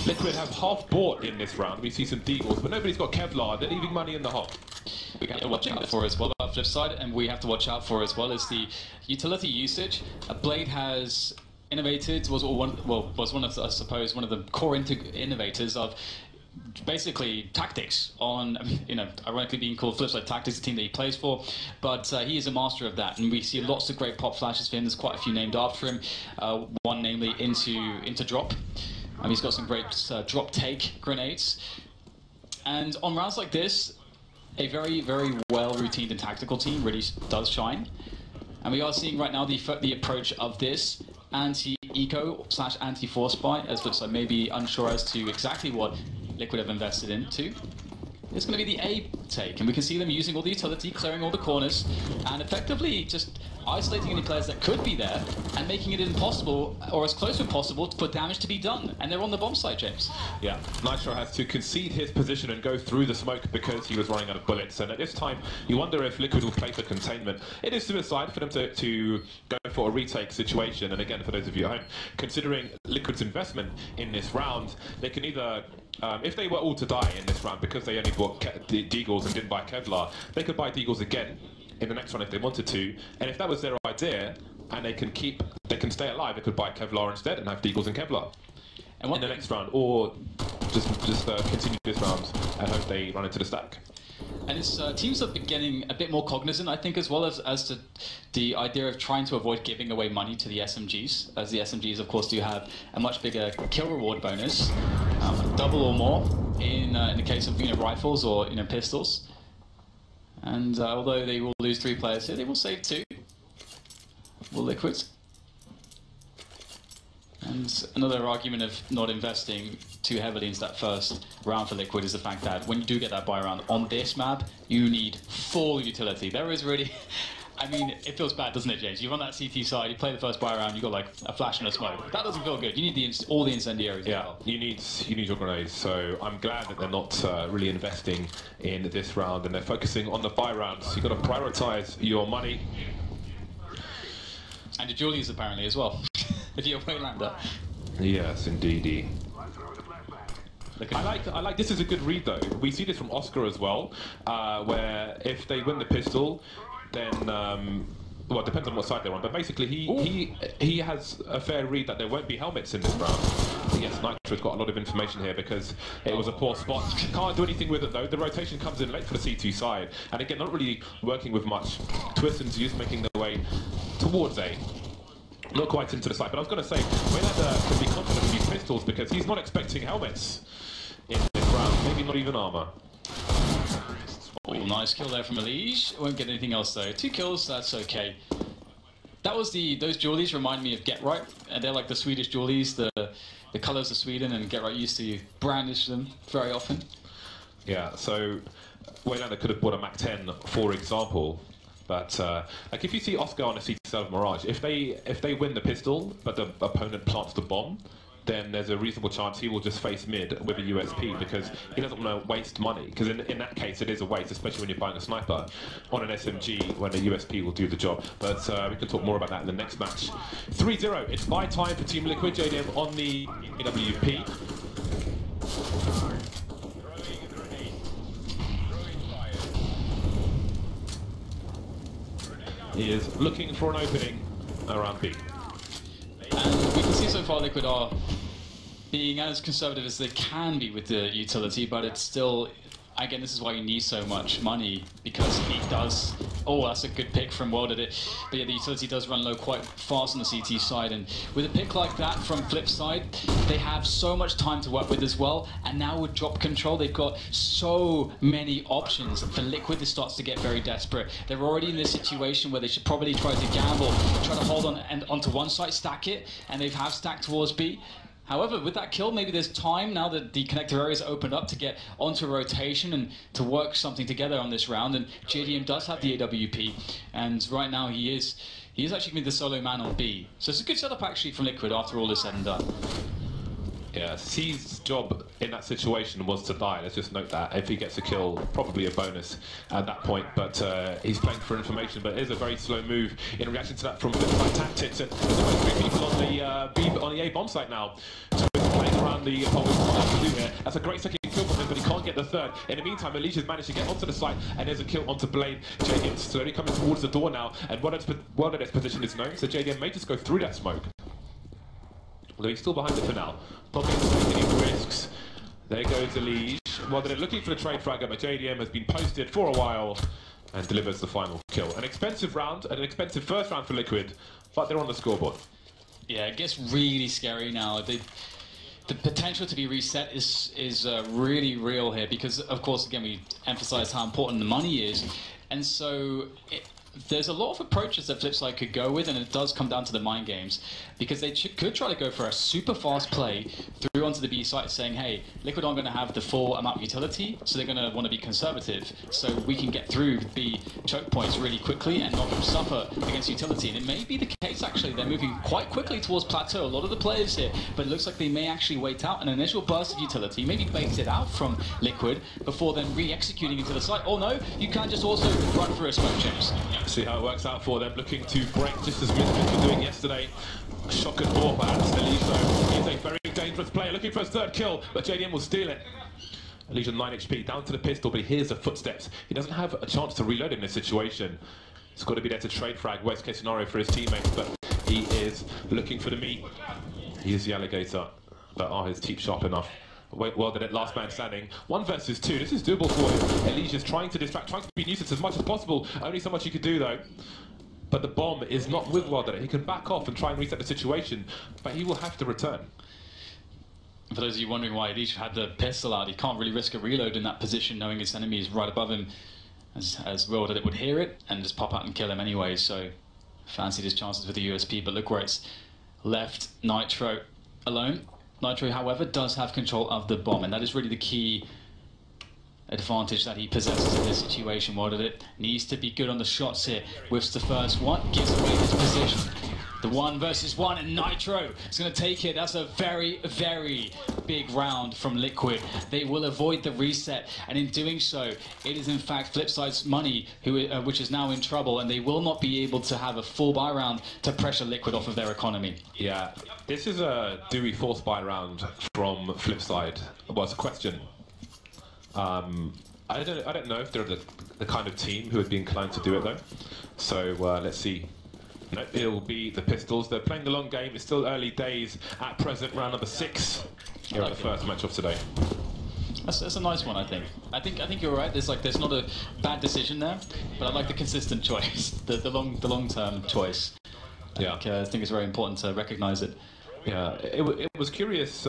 Liquid have half bought in this round. We see some deagles, but nobody's got Kevlar. They're leaving money in the hole. We have to watch out for as well about Flipside, and we have to watch out for as well as the utility usage. Blade has innovated, was one of, I suppose, one of the core innovators of basically tactics on, ironically being called Flipside Tactics, the team that he plays for, but he is a master of that, and we see lots of great pop flashes for him. There's quite a few named after him, one namely into drop. He's got some great drop take grenades, and on rounds like this, a very, very well routined and tactical team really does shine. And we are seeing right now the approach of this anti-eco / anti-force buy, as Flipside may be unsure as to exactly what Liquid have invested into. It's going to be the A take. And we can see them using all the utility, clearing all the corners, and effectively just isolating any players that could be there and making it impossible, or as close as possible, for damage to be done. And they're on the bomb site, James. Yeah, Nitro has to concede his position and go through the smoke because he was running out of bullets. And at this time, you wonder if Liquid will play for containment. It is suicide for them to go for a retake situation. And again, for those of you at home, considering Liquid's investment in this round, they can either, if they were all to die in this round because they only bought Deagles and didn't buy Kevlar, they could buy Deagles again in the next round if they wanted to, and if that was their idea and they can stay alive, they could buy Kevlar instead and have Deagles and Kevlar in the next round, or just continue this round and hope they run into the stack. And it's teams are getting a bit more cognizant, I think, as well as to the idea of trying to avoid giving away money to the SMGs, as the SMGs, of course, do have a much bigger kill reward bonus, double or more in the case of rifles or pistols. And although they will lose 3 players here, they will save 2. Will Liquid. And another argument of not investing too heavily into that first round for Liquid is the fact that when you do get that buy round on this map, you need full utility. There is really... I mean, it feels bad, doesn't it, James? You run that CT side, you play the first buy round, you got like a flash and a smoke. That doesn't feel good. You need all the incendiaries. Yeah, as well. you need your grenades. So I'm glad that they're not really investing in this round and they're focusing on the buy rounds. You've got to prioritize your money. And the Julius apparently as well, if you're a Waylander. Yes, indeedy. I like this is a good read though. We see this from Oscar as well, where if they win the pistol, then well, it depends on what side they're on, but basically he has a fair read that there won't be helmets in this round. Yes, Nitro's got a lot of information here because it was a poor spot. Can't do anything with it though. The rotation comes in late for the C2 side, and again, not really working with much. Twist and Zeus making their way towards A. Not quite into the side, but I was going to say, Waylander can be confident with these pistols because he's not expecting helmets in this round, maybe not even armor. Oh, nice kill there from Elige. Won't get anything else though. 2 kills, that's okay. That was those Jollies remind me of Get Right. They're like the Swedish Jollies, the colours of Sweden, and Get Right used to brandish them very often. Yeah, so Waylander could have bought a Mac 10, for example. But like if you see Oscar on a CT of Mirage, if they win the pistol, but the opponent plants the bomb, then there's a reasonable chance he will just face mid with a USP because he doesn't want to waste money. Because in that case, it is a waste, especially when you're buying a sniper on an SMG when a USP will do the job. But we can talk more about that in the next match. 3-0. It's buy time for Team Liquid. JDM on the AWP. He is looking for an opening around B. And we can see so far Liquid are being as conservative as they can be with the utility, but it's still, again, this is why you need so much money, because it does... Oh, that's a good pick from World at it. But yeah, the utility does run low quite fast on the CT side, and with a pick like that from Flip side, they have so much time to work with as well, and now with drop control, they've got so many options. For Liquid, this starts to get very desperate. They're already in this situation where they should probably try to gamble, try to hold on and onto one side, stack it, and they have stacked towards B. However, with that kill, maybe there's time now that the connector area is opened up to get onto rotation and to work something together on this round. And JDM does have the AWP, and right now he is actually going to be the solo man on B. So it's a good setup actually from Liquid after all is said and done. Yeah, C's job in that situation was to die. Let's just note that. If he gets a kill, probably a bonus at that point. But he's playing for information. But it is a very slow move in reaction to that from Flipside Tactics. And there's only 3 people on the A bomb site now. So he's playing around the here. That's a great second kill from him, but he can't get the third. In the meantime, Elige has managed to get onto the site, and there's a kill onto Blade. JDM slowly coming towards the door now, and World's position is known, so JDM may just go through that smoke. Although he's still behind it for now. Not going to take any risks. There goes Elige. Well, they're looking for the trade fragger, but JDM has been posted for a while and delivers the final kill. An expensive round, an expensive first round for Liquid, but they're on the scoreboard. Yeah, it gets really scary now. The potential to be reset is really real here because, of course, again, we emphasise how important the money is. And so there's a lot of approaches that Flipside could go with, and it does come down to the mind games, because they could try to go for a super fast play through onto the B site saying, hey, Liquid aren't going to have the full amount of utility, so they're going to want to be conservative, so we can get through the choke points really quickly and not suffer against utility. And it may be the case, actually. They're moving quite quickly towards plateau, a lot of the players here, but it looks like they may actually wait out an initial burst of utility, maybe bait it out from Liquid before then re-executing into the site. Oh no, you can just also run for a smoke, James. See how it works out for them, looking to break just as Misfits were doing yesterday. Shock and awe, perhaps. Elijo is a very dangerous player, looking for his third kill, but JDM will steal it. Elijo 9 HP, down to the pistol, but he hears the footsteps. He doesn't have a chance to reload in this situation. He's got to be there to trade frag, worst case scenario for his teammates, but he is looking for the meat. He is the alligator, but are his teeth sharp enough? Well did it, last man standing. 1 versus 2, this is doable for him. Elijo's trying to distract, trying to be nuisance as much as possible. Only so much he could do though. But the bomb is not with Well-Done. He can back off and try and reset the situation, but he will have to return. For those of you wondering why Elijo had the pistol out, he can't really risk a reload in that position, knowing his enemy is right above him, as well that it would hear it and just pop out and kill him anyway. So fancied his chances with the USP, but look where it's left Nitro alone. Nitro, however, does have control of the bomb, and that is really the key advantage that he possesses in this situation. Well, it needs to be good on the shots here. Whiffs the first one, gives away his position. The 1 versus 1, and Nitro is going to take it. That's a very, very big round from Liquid. They will avoid the reset, and in doing so, it is in fact Flipside's money, which is now in trouble, and they will not be able to have a full buy round to pressure Liquid off of their economy. Yeah, this is a do we force buy round from Flipside? Well, it's a question. I don't know if they're the kind of team who would be inclined to do it though. So let's see. No, it'll be the Pistols. They're playing the long game. It's still early days at present. Round number 6 here at the first match of today. That's a nice one, I think. I think you're right. There's not a bad decision there, but I like the consistent choice, the long term choice. Yeah, I think it's very important to recognise it. Yeah, it was curious.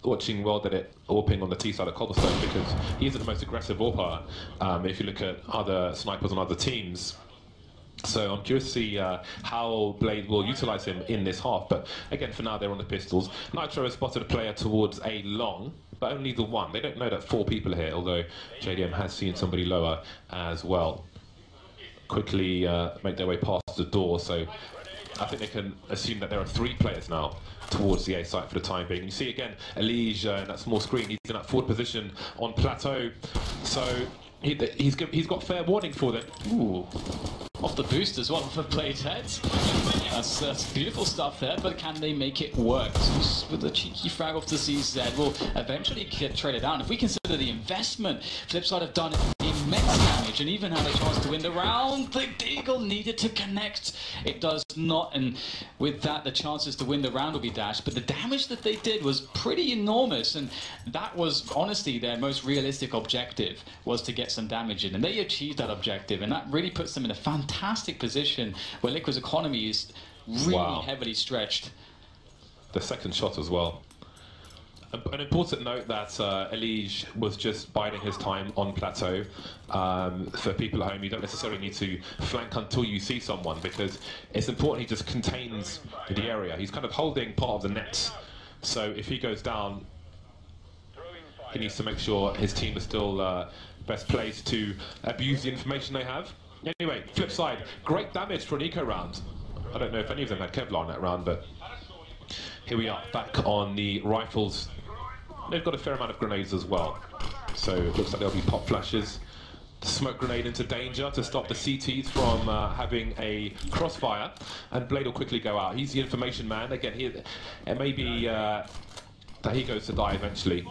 Watching Well-Done AWPing on the T side of Cobblestone, because he isn't the most aggressive AWPer if you look at other snipers on other teams. So I'm curious to see how Blade will utilise him in this half. But again, for now, they're on the pistols. Nitro has spotted a player towards a long, but only the one. They don't know that 4 people are here, although JDM has seen somebody lower as well. Quickly make their way past the door, so I think they can assume that there are 3 players now towards the A site for the time being. You see again, Elijo in that small screen, he's in that forward position on plateau, so he's got fair warning for them. Ooh, off the boost as well for Blade's heads. That's beautiful stuff there, but can they make it work? With a cheeky frag off the CZ, will eventually get traded down. If we consider the investment, Flipside have done immense damage and even had a chance to win the round. The Deagle needed to connect. It does not, and with that, the chances to win the round will be dashed. But the damage that they did was pretty enormous, and that was honestly their most realistic objective, was to get some damage in, and they achieved that objective, and that really puts them in a fantastic position where Liquid's economy is really heavily stretched. The second shot as well. An important note that Elijo was just biding his time on plateau. For people at home, you don't necessarily need to flank until you see someone, because it's important he just contains the area. He's kind of holding part of the net, so if he goes down, he needs to make sure his team is still best placed to abuse the information they have. Anyway, flip side, great damage for an eco round. I don't know if any of them had Kevlar in that round, but here we are back on the rifles. They've got a fair amount of grenades as well, so it looks like there'll be pop flashes. The smoke grenade into danger to stop the CTs from having a crossfire, and Blade will quickly go out. He's the information man. Again, it may be that he goes to die eventually.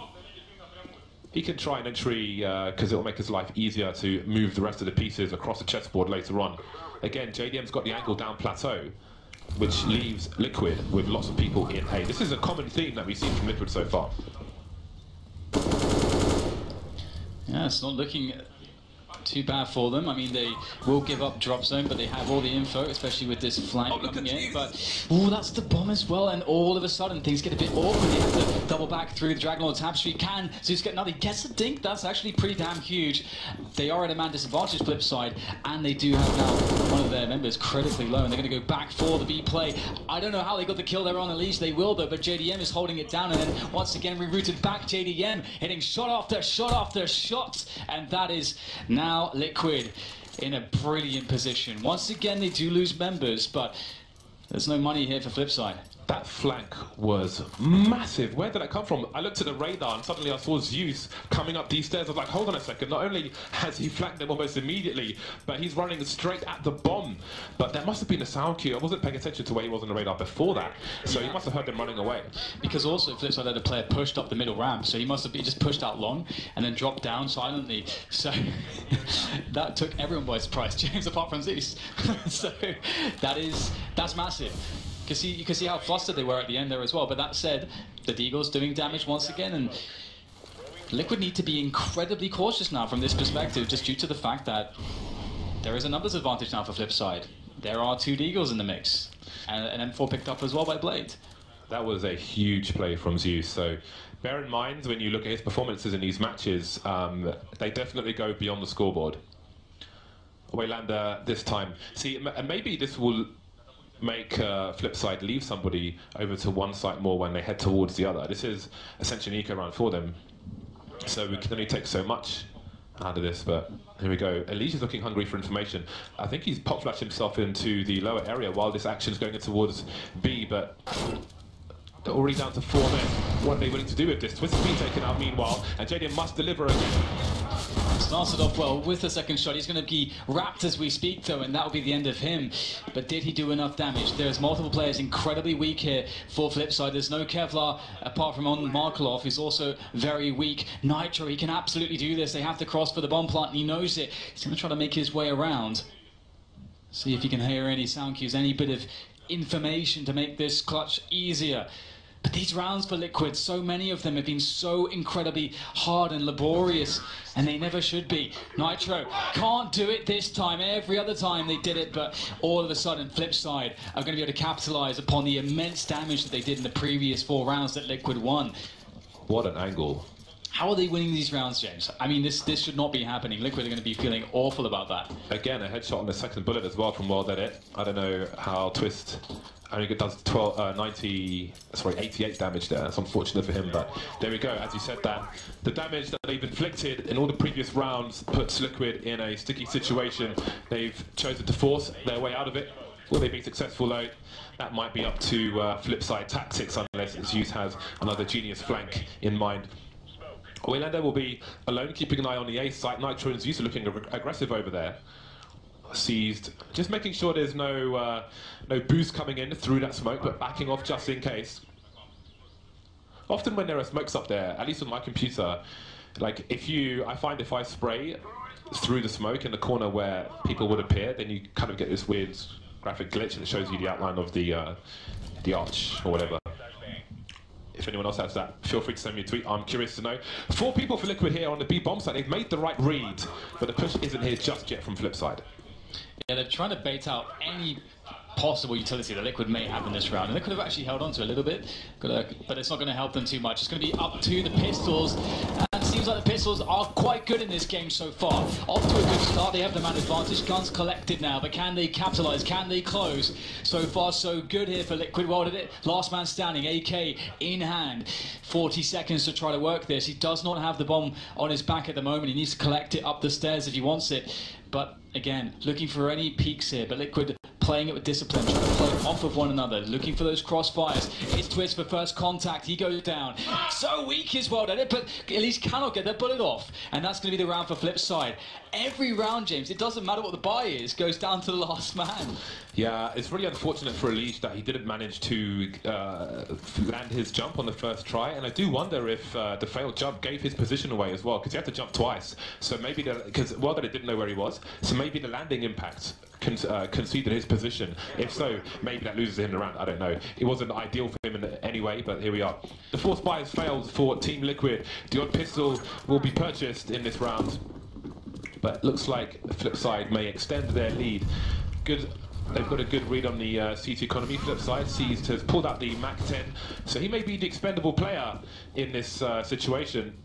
He can try an entry because it will make his life easier to move the rest of the pieces across the chessboard later on. Again, JDM's got the angle down plateau, which leaves Liquid with lots of people in A. This is a common theme that we've seen from Liquid so far. Yeah, it's not looking Too bad for them. I mean, they will give up drop zone, but they have all the info, especially with this flank coming in. But, oh, that's the bomb as well, and all of a sudden, things get a bit awkward. They have to double back through the Dragon Lord tapestry. Can Zeus get another? He gets a dink. That's actually pretty damn huge. They are at a man disadvantage flip side, and they do have now one of their members critically low, and they're going to go back for the B play. I don't know how they got the kill there on the leash. They will, though, but JDM is holding it down, and then once again rerouted back. JDM hitting shot after shot after shot, and that is now Liquid in a brilliant position. Once again, they do lose members, but there's no money here for Flipside. That flank was massive. Where did that come from? I looked at the radar and suddenly I saw Zeus coming up these stairs. I was like, hold on a second. Not only has he flanked them almost immediately, but he's running straight at the bomb. But there must have been a sound cue. I wasn't paying attention to where he was on the radar before that. So he must have heard them running away. Because also Flipside had a player pushed up the middle ramp. So he must have been just pushed out long and then dropped down silently. So that took everyone by surprise, James, apart from Zeus. So that's massive. You can see how flustered they were at the end there as well. But that said, the Deagle's doing damage once again, and Liquid need to be incredibly cautious now from this perspective, just due to the fact that there is a numbers advantage now for Flipside. There are 2 Deagles in the mix, and an M4 picked up as well by Blade. That was a huge play from Zeus. So bear in mind when you look at his performances in these matches, they definitely go beyond the scoreboard. Waylander this time. See, and maybe this will make Flipside leave somebody over to one site more when they head towards the other. This is essentially an eco round for them, so we can only take so much out of this, but here we go. Elijah's looking hungry for information. I think he's pop flashed himself into the lower area while this action is going in towards B, but they're already down to 4 men. What are they willing to do with this? Twist is being taken out meanwhile, and JDM must deliver again. Started off well with the second shot. He's going to be wrapped as we speak, though, and that will be the end of him. But did he do enough damage? There's multiple players incredibly weak here for Flipside. There's no Kevlar apart from on Markelov, who's also very weak. Nitro, he can absolutely do this. They have to cross for the bomb plant, and he knows it. He's going to try to make his way around. See if he can hear any sound cues, any bit of information to make this clutch easier. But these rounds for Liquid, so many of them have been so incredibly hard and laborious, and they never should be. Nitro can't do it this time. Every other time they did it, but all of a sudden Flipside are going to be able to capitalize upon the immense damage that they did in the previous 4 rounds that Liquid won. What an angle. How are they winning these rounds, James? I mean, this should not be happening. Liquid are going to be feeling awful about that. Again, a headshot on the second bullet as well from World Edit. I don't know how Twist only does 88 damage there. It's unfortunate for him, but there we go. As you said, that the damage that they've inflicted in all the previous rounds puts Liquid in a sticky situation. They've chosen to force their way out of it. Will they be successful though? That might be up to Flipside tactics, unless Zeus has another genius flank in mind. Waylander will be alone, keeping an eye on the A site. Nitro and Zeus are looking aggressive over there. Seized, just making sure there's no boost coming in through that smoke, but backing off just in case. Often when there are smokes up there, at least on my computer, like I find if I spray through the smoke in the corner where people would appear, then you kind of get this weird graphic glitch and it shows you the outline of the arch or whatever. If anyone else has that, feel free to send me a tweet. I'm curious to know. 4 people for Liquid here on the B bomb side. They've made the right read, but the push isn't here just yet from Flipside. Yeah, they're trying to bait out any possible utility that Liquid may have in this round, and they could have actually held on to a little bit, but it's not going to help them too much. It's going to be up to the Pistols, and it seems like the Pistols are quite good in this game so far. Off to a good start, they have the man advantage, guns collected now, but can they capitalise, can they close? So far so good here for Liquid. Well did it, last man standing, AK in hand. 40 seconds to try to work this. He does not have the bomb on his back at the moment. He needs to collect it up the stairs if he wants it, but again, looking for any peaks here, but Liquid playing it with discipline, trying to play off of one another, looking for those crossfires. It's Twist for first contact, he goes down. So weak as well, but at least cannot get that bullet off. And that's going to be the round for Flipside. Every round, James, it doesn't matter what the buy is, goes down to the last man. Yeah, it's really unfortunate for Elige that he didn't manage to land his jump on the first try, and I do wonder if the failed jump gave his position away as well, because he had to jump twice. So maybe, because well that it didn't know where he was, so maybe the landing impact conceded his position. If so, maybe that loses him the round. I don't know. It wasn't ideal for him in any way, but here we are. The 4 buy has failed for Team Liquid. The odd pistol will be purchased in this round, but it looks like Flipside may extend their lead. Good. They've got a good read on the CT economy. Flipside Seized has pulled out the Mac 10, so he may be the expendable player in this situation.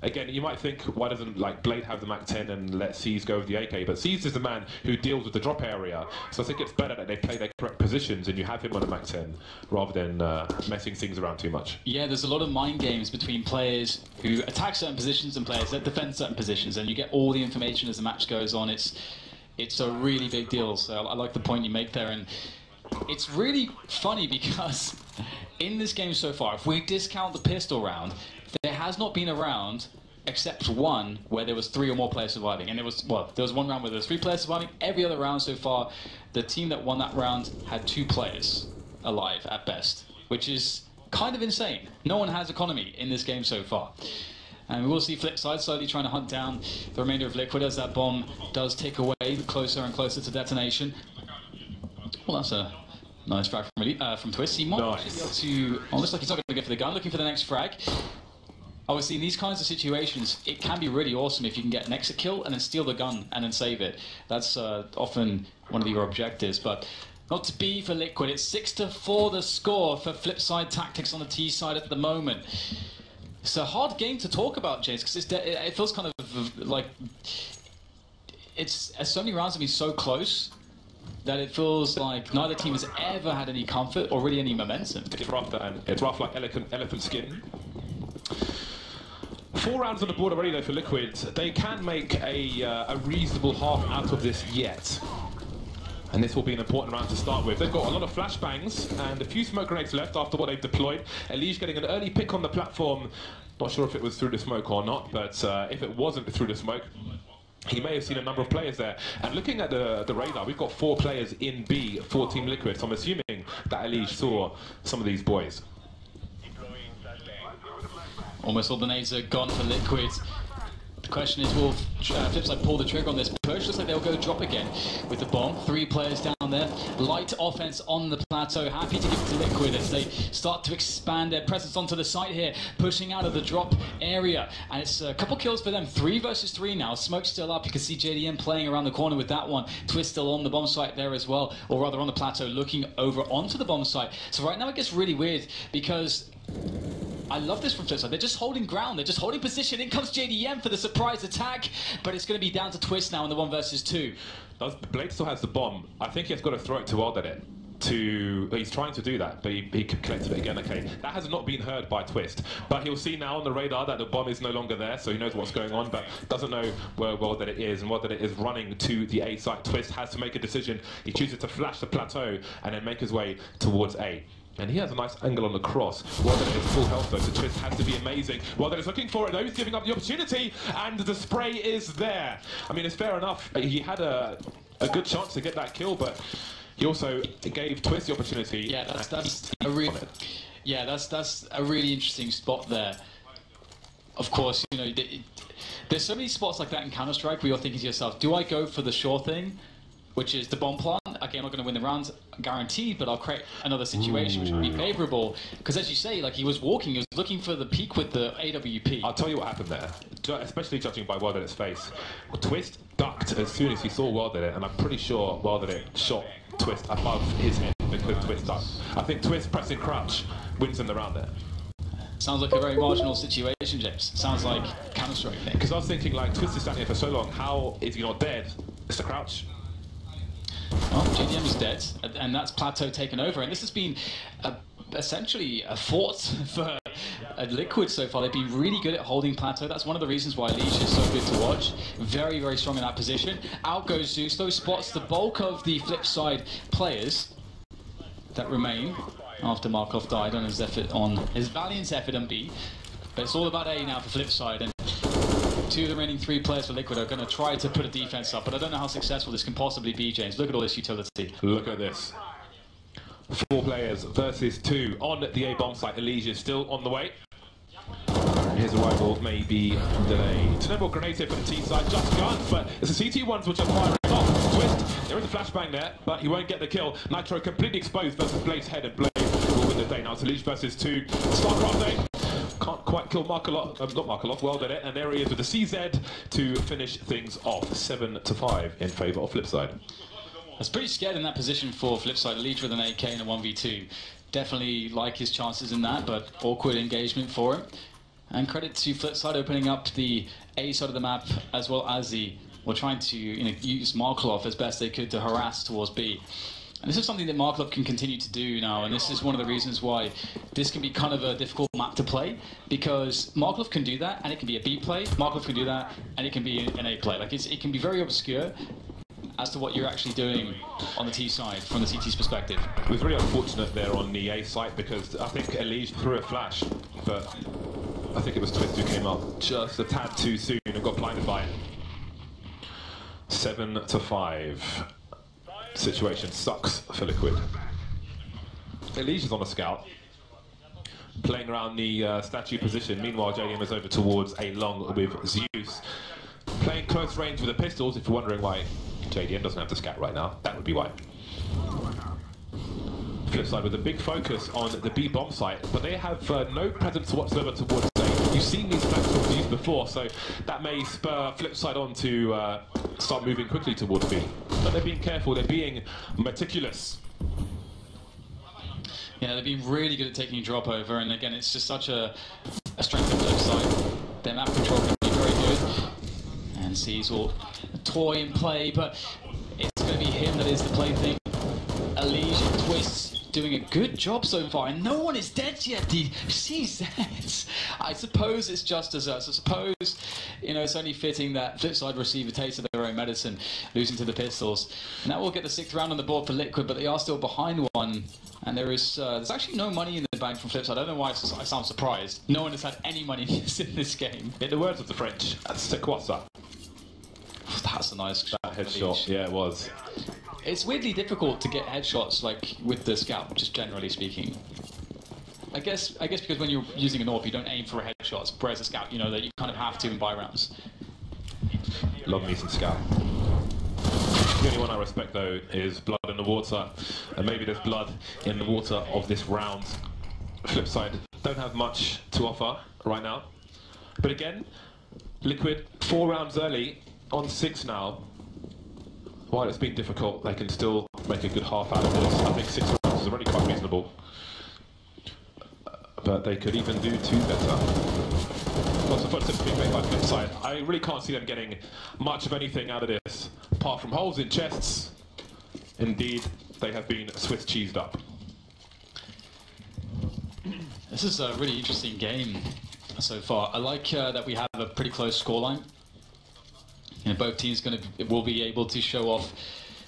Again, you might think, why doesn't like Blade have the Mac 10 and let Seized go with the AK? But Seized is the man who deals with the drop area, so I think it's better that they play their correct positions and you have him on the Mac 10 rather than messing things around too much. Yeah, there's a lot of mind games between players who attack certain positions and players that defend certain positions, and you get all the information as the match goes on. It's a really big deal, so I like the point you make there, and it's really funny because in this game so far, if we discount the pistol round, there has not been a round except one where there was 3 or more players surviving, and there was one round where there was 3 players surviving. Every other round so far, the team that won that round had 2 players alive at best, which is kind of insane. No one has economy in this game so far. And we will see Flipside slowly trying to hunt down the remainder of Liquid as that bomb does tick away closer and closer to detonation. Well, that's a nice frag from Twist. He might actually be able to... Oh, looks like he's not going to go for the gun, looking for the next frag. Obviously, in these kinds of situations, it can be really awesome if you can get an exit kill and then steal the gun and then save it. That's often one of your objectives, but not to be for Liquid. It's 6-4 the score for Flipside Tactics on the T side at the moment. It's a hard game to talk about, James, because it feels kind of like so many rounds have been so close that it feels like neither team has ever had any comfort or really any momentum. It's rough, and it's rough like elephant skin. 4 rounds on the board already though for Liquid. They can make a reasonable half out of this yet. And this will be an important round to start with. They've got a lot of flashbangs and a few smoke grenades left after what they've deployed. Elige getting an early pick on the platform. Not sure if it was through the smoke or not, but if it wasn't through the smoke, he may have seen a number of players there. And looking at the radar, we've got 4 players in B for Team Liquid, so I'm assuming that Elige saw some of these boys. Almost all the nades are gone for Liquid. The question is, will Flipside pull the trigger on this push? Looks like they'll go drop again with the bomb. 3 players down there. Light offense on the plateau. Happy to give it to Liquid as they start to expand their presence onto the site here, pushing out of the drop area. And it's a couple kills for them. 3 versus 3 now. Smoke's still up. You can see JDM playing around the corner with that one. Twist still on the bomb site there as well, or rather on the plateau, looking over onto the bomb site. So right now it gets really weird because I love this from Flipside. They're just holding ground. They're just holding position. In comes JDM for the surprise attack, but it's going to be down to Twist now in the 1 versus 2. Blade still has the bomb. I think he's got to throw it to Wild at it. He's trying to do that, but he collected it again. Okay, that has not been heard by Twist, but he'll see now on the radar that the bomb is no longer there, so he knows what's going on, but doesn't know where Wild that it is, and Wild that it is running to the A site. Twist has to make a decision. He chooses to flash the plateau and then make his way towards A. And he has a nice angle on the cross. Well, then it's full health though, so Twist has to be amazing. Well, then it's looking for it though, he's giving up the opportunity, and the spray is there. I mean, it's fair enough. He had a good chance to get that kill, but he also gave Twist the opportunity. Yeah, that's a really interesting spot there. Of course, you know, there's so many spots like that in Counter-Strike where you're thinking to yourself, do I go for the sure thing, which is the bomb plant? Okay, I'm not going to win the round guaranteed, but I'll create another situation which will be favourable. Because as you say, like, he was looking for the peak with the AWP. I'll tell you what happened there, especially judging by Wild at its face. Twist ducked as soon as he saw Wild at it, and I'm pretty sure Wild at it shot Twist above his head because Twist ducked. I think Twist pressing crouch wins him the round there. Sounds like a very marginal situation, James. Sounds like Counter-Strike thing. Because I was thinking, like, Twist is standing here for so long, how is he not dead? It's the crouch. Well, JDM is dead, and that's Plateau taken over, and this has been essentially a fort for Liquid so far. They've been really good at holding Plateau. That's one of the reasons why Elige is so good to watch. Very, very strong in that position. Out goes Zeus. Those spots the bulk of the Flipside players that remain after Markov died on his valiant effort on B. But it's all about A now for Flipside, and 2 of the remaining 3 players for Liquid are going to try to put a defense up, but I don't know how successful this can possibly be, James. Look at all this utility. Look at this. 4 players versus 2 on the A bomb site. Elige is still on the way. His arrival may be delayed. Snowball grenade here for the T side, just guns, but it's the CT ones which are firing off. Twist, there is a flashbang there, but he won't get the kill. Nitro completely exposed versus Blade's head, and Blade will win the day. Now it's Elige versus 2. StarCraft A can't quite quite kill Markelov, not Markelov, well done it, and there he is with the CZ to finish things off, 7-5 in favour of Flipside. I was pretty scared in that position for Flipside, Leech with an AK and a 1v2. Definitely like his chances in that, but awkward engagement for him. And credit to Flipside opening up the A side of the map as well as the, well, trying to use Markelov as best they could to harass towards B. And this is something that Markelov can continue to do now, and this is one of the reasons why this can be kind of a difficult map to play, because Markelov can do that, and it can be a B play, Markelov can do that, and it can be an A play. Like, it can be very obscure as to what you're actually doing on the T side from the CT's perspective. It was really unfortunate there on the A site because I think Elige threw a flash, but I think it was Twist who came up just a tad too soon and got blinded by it. 7-5. Situation sucks for Liquid. Elige is on a scout, playing around the statue position. Meanwhile, JDM is over towards A long with Zeus, playing close range with the pistols. If you're wondering why JDM doesn't have the scout right now, that would be why. Flipside with a big focus on the B bomb site, but they have no presence whatsoever towards A. You've seen these flexible views before, so that may spur Flipside on to start moving quickly towards B. But they're being careful, they're being meticulous. Yeah, they've been really good at taking drop over, and again, it's just such a strength of Flipside. Their map control can be very good, and sees all toy in play, but it's going to be him that is the plaything. Elige and Twists doing a good job so far, and no one is dead yet. The CZs. I suppose it's just as us. I suppose, it's only fitting that Flipside receive a taste of their own medicine, losing to the pistols. Now we'll get the 6th round on the board for Liquid, but they are still behind one, and there's actually no money in the bank from Flipside. I don't know why I sound surprised. No one has had any money in this game. In the words of the French, c'est quoi ça? That's a nice headshot. Yeah, it was. It's weirdly difficult to get headshots, like, with the scout, just generally speaking. I guess because when you're using an AWP, you don't aim for headshots, whereas a scout, you know that you kind of have to in buy rounds. Love me some scout. The only one I respect, though, is blood in the water, and maybe there's blood in the water of this round. Flipside don't have much to offer right now. But again, Liquid, 4 rounds early, on 6 now. While it's been difficult, they can still make a good half out of this. I think 6 rounds is already quite reasonable. But they could even do 2 better. Lots of footsteps being made by Flipside. I really can't see them getting much of anything out of this, apart from holes in chests. Indeed, they have been Swiss cheesed up. This is a really interesting game so far. I like that we have a pretty close scoreline. Both teams will be able to show off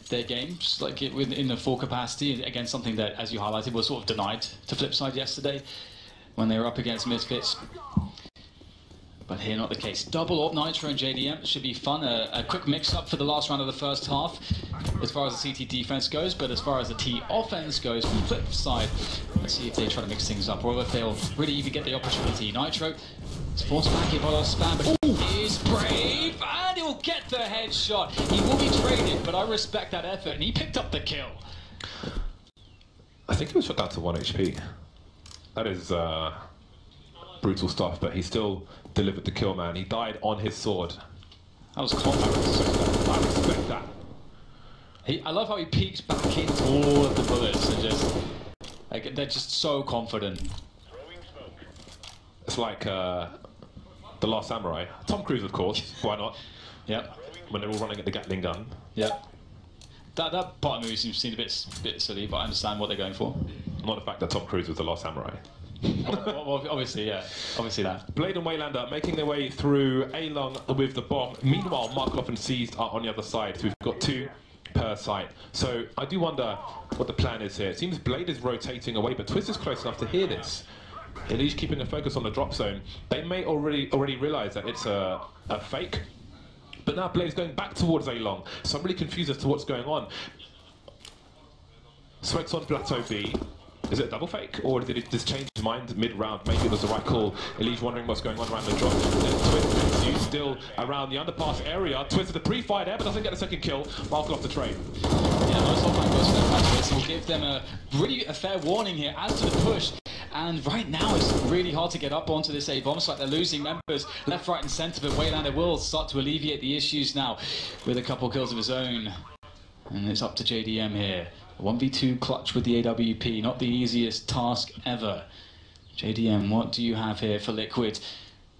their games like in the full capacity against something that, as you highlighted, was sort of denied to Flipside yesterday when they were up against Misfits. But here, not the case. Double AWP Nitro and JDM should be fun. A quick mix-up for the last round of the first half as far as the CT defense goes, but as far as the T offense goes from Flipside, let's see if they try to mix things up or if they'll really even get the opportunity. Nitro is forced back here by a spam, but he is brave and he'll get the headshot. He will be traded, but I respect that effort, and he picked up the kill. I think he was shot down to 1 HP. That is brutal stuff, but he still delivered the kill, man. He died on his sword. That was confident. I respect that. I love how he peeks back into all of the bullets and just, like, they're just so confident. It's like The Last Samurai. Tom Cruise, of course. Why not? Yep. When they're all running at the Gatling gun. Yep. That part of the movie seems a bit silly, but I understand what they're going for. Not the fact that Tom Cruise was The Last Samurai. Well, obviously, yeah. Obviously that. Blade and Waylander making their way through A-Long with the bomb. Meanwhile, Markelov and Seized are on the other side, so we've got 2 per site. So I do wonder what the plan is here. It seems Blade is rotating away, but Twist is close enough to hear this. And he's keeping a focus on the drop zone. They may already realise that it's a fake. But now Blade's going back towards A-Long. So I'm really confused as to what's going on. Swag's on Plateau B. Is it a double fake, or did it just change his mind mid-round? Maybe it was the right call. Elige wondering what's going on around the drop. Twist is still around the underpass area. Twist with the pre-fire there, but doesn't get a second kill. Markelov the trade. Yeah, nice off goes for that Twist. Will give them a fair warning here as to the push. and right now it's really hard to get up onto this A bomb site. They're losing members left, right and centre, but Waylander will start to alleviate the issues now with a couple kills of his own. And it's up to JDM here. 1v2 clutch with the AWP, not the easiest task ever. JDM, what do you have here for Liquid?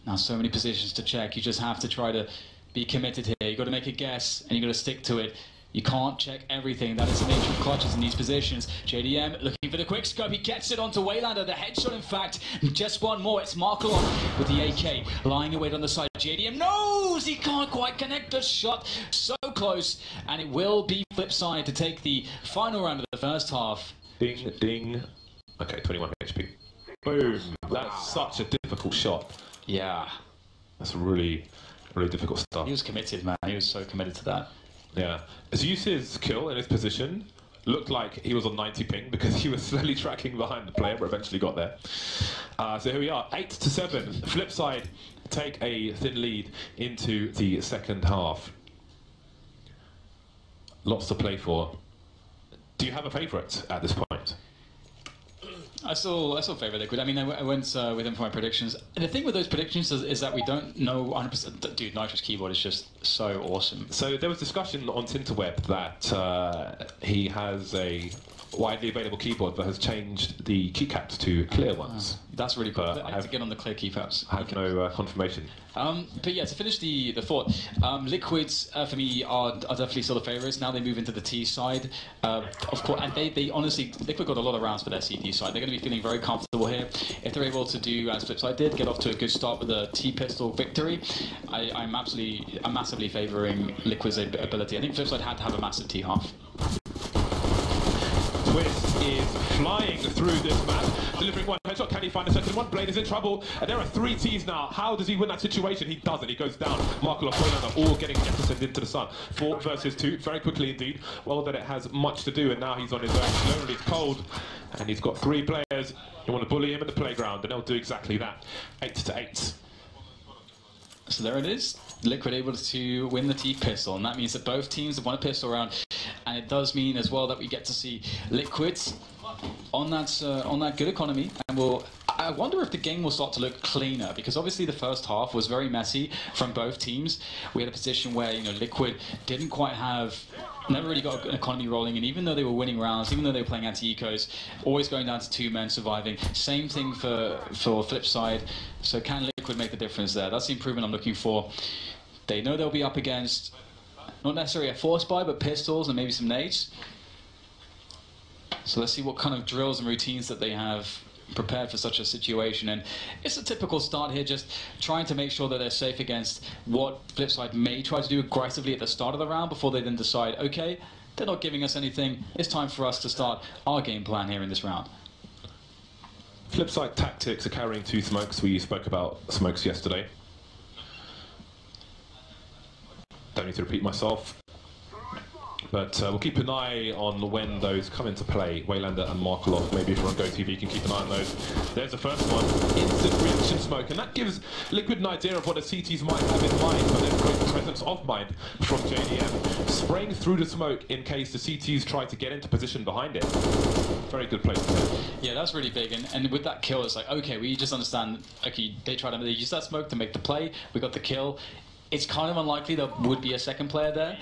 Now so many positions to check, you just have to try to be committed here. You've got to make a guess and you've got to stick to it. You can't check everything. That is the nature of clutches in these positions. JDM looking for the quick scope. He gets it onto Waylander. The headshot, in fact. Just one more. It's Markolov with the AK lying away on the side. JDM knows he can't quite connect the shot. So close. And it will be Flipside to take the final round of the first half. Ding, ding. Okay, 21 HP. Boom. That's such a difficult shot. Yeah. That's really, really difficult stuff. He was committed, man. He was so committed to that. Yeah. Zeus's kill in his position looked like he was on 90 ping because he was slowly tracking behind the player, but eventually got there. So here we are, 8-7. Flipside take a thin lead into the second half. Lots to play for. Do you have a favourite at this point? I still favour Liquid. I mean, I went with him for my predictions. And the thing with those predictions is that we don't know 100%. Dude, Nitro's keyboard is just so awesome. So there was discussion on Tinterweb that he has a widely available keyboard that has changed the keycaps to clear ones. That's really cool. I have to get on the clear keycaps. I have no confirmation. But yeah, to finish the thought, Liquids for me are definitely still the favourites. Now they move into the T side, of course, and they honestly, Liquid got a lot of rounds for their CT side. They're going to be feeling very comfortable here if they're able to do as Flipside did, get off to a good start with a T pistol victory. I'm massively favouring Liquid's ability. I think Flipside had to have a massive T half. Twist is flying through this map, delivering one headshot. Can he find a second one? Blade is in trouble, and there are 3 Ts now. How does he win that situation? He doesn't. He goes down. Markolov, Waylander, all getting jettisoned into the sun. 4 versus 2, very quickly indeed. Well, that it has much to do, and now he's on his own. Lonely, it's cold, and he's got 3 players. You want to bully him in the playground, and they'll do exactly that. 8-8. So there it is. Liquid able to win the T-pistol, and that means that both teams have won a pistol round, and it does mean as well that we get to see Liquid on that good economy, and I wonder if the game will start to look cleaner, because obviously the first half was very messy from both teams. We had a position where, you know, Liquid didn't quite never really got an economy rolling, and even though they were winning rounds, even though they were playing anti-ecos, always going down to 2 men surviving. Same thing for Flipside. So can Liquid make the difference there? That's the improvement I'm looking for. They know they'll be up against not necessarily a force buy, but pistols and maybe some nades. So let's see what kind of drills and routines that they have prepared for such a situation. And it's a typical start here, just trying to make sure that they're safe against what Flipside may try to do aggressively at the start of the round before they then decide, okay, they're not giving us anything, it's time for us to start our game plan here in this round. Flipside tactics are carrying 2 smokes. We spoke about smokes yesterday. Don't need to repeat myself. But we'll keep an eye on when those come into play. Waylander and Markolov, maybe if you're on GoTV, you can keep an eye on those. There's the first one, instant reaction smoke, and that gives Liquid an idea of what the CTs might have in mind, but there's great presence of mind from JDM. Spraying through the smoke in case the CTs try to get into position behind it. Very good place to hit. Yeah, that's really big, and with that kill, it's like, okay, we just understand, okay, they use that smoke to make the play, we got the kill. It's kind of unlikely there would be a second player there,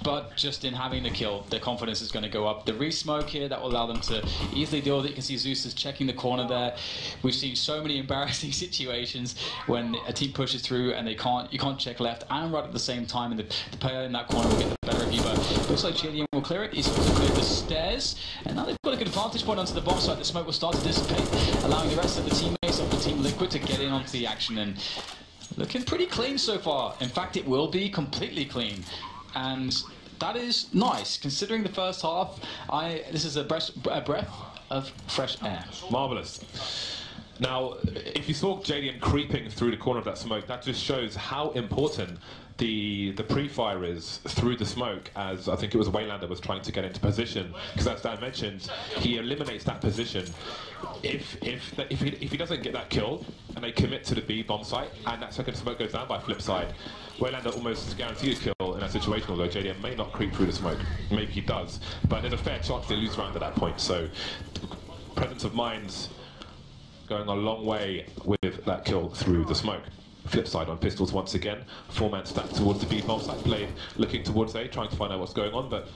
but just in having the kill, their confidence is going to go up. The re-smoke here, that will allow them to easily deal with it. You can see Zeus is checking the corner there. We've seen so many embarrassing situations when a team pushes through and you can't check left and right at the same time, and the player in that corner will get the better of you. But it looks like JDM will clear it. He's also cleared the stairs, and now they've got a good vantage point onto the bomb site. The smoke will start to dissipate, allowing the rest of the teammates of the Team Liquid to get in onto the action. And looking pretty clean so far. In fact, it will be completely clean, and that is nice considering the first half. This is a breath of fresh air. Marvelous. Now, if you saw JDM creeping through the corner of that smoke, that just shows how important the pre-fire is through the smoke, as I think it was Waylander was trying to get into position, because as Dan mentioned, he eliminates that position. If he doesn't get that kill and they commit to the B bomb site and that second smoke goes down by Flipside, Waylander almost guaranteed a kill in that situation, although JDM may not creep through the smoke. Maybe he does, but there's a fair chance they lose round at that point. So presence of mind going a long way with that kill through the smoke. Flip side on pistols once again. 4-man stack towards the B bomb site. Blade looking towards A, trying to find out what's going on, but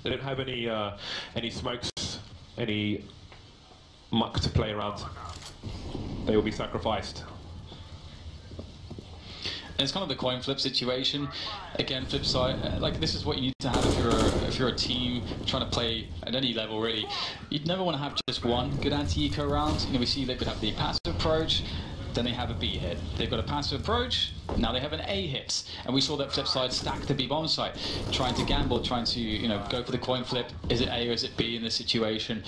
they don't have any smokes, any muck to play around. They will be sacrificed. And it's kind of the coin flip situation. Again, flip side, like this is what you need to have if you're a team trying to play at any level really. You'd never want to have just one good anti-eco round. You know, we see they could have the passive approach, then they have a B hit. They've got a passive approach, now they have an A hit. And we saw that flip side stack the B bomb site, trying to gamble, trying to, you know, go for the coin flip. Is it A or is it B in this situation?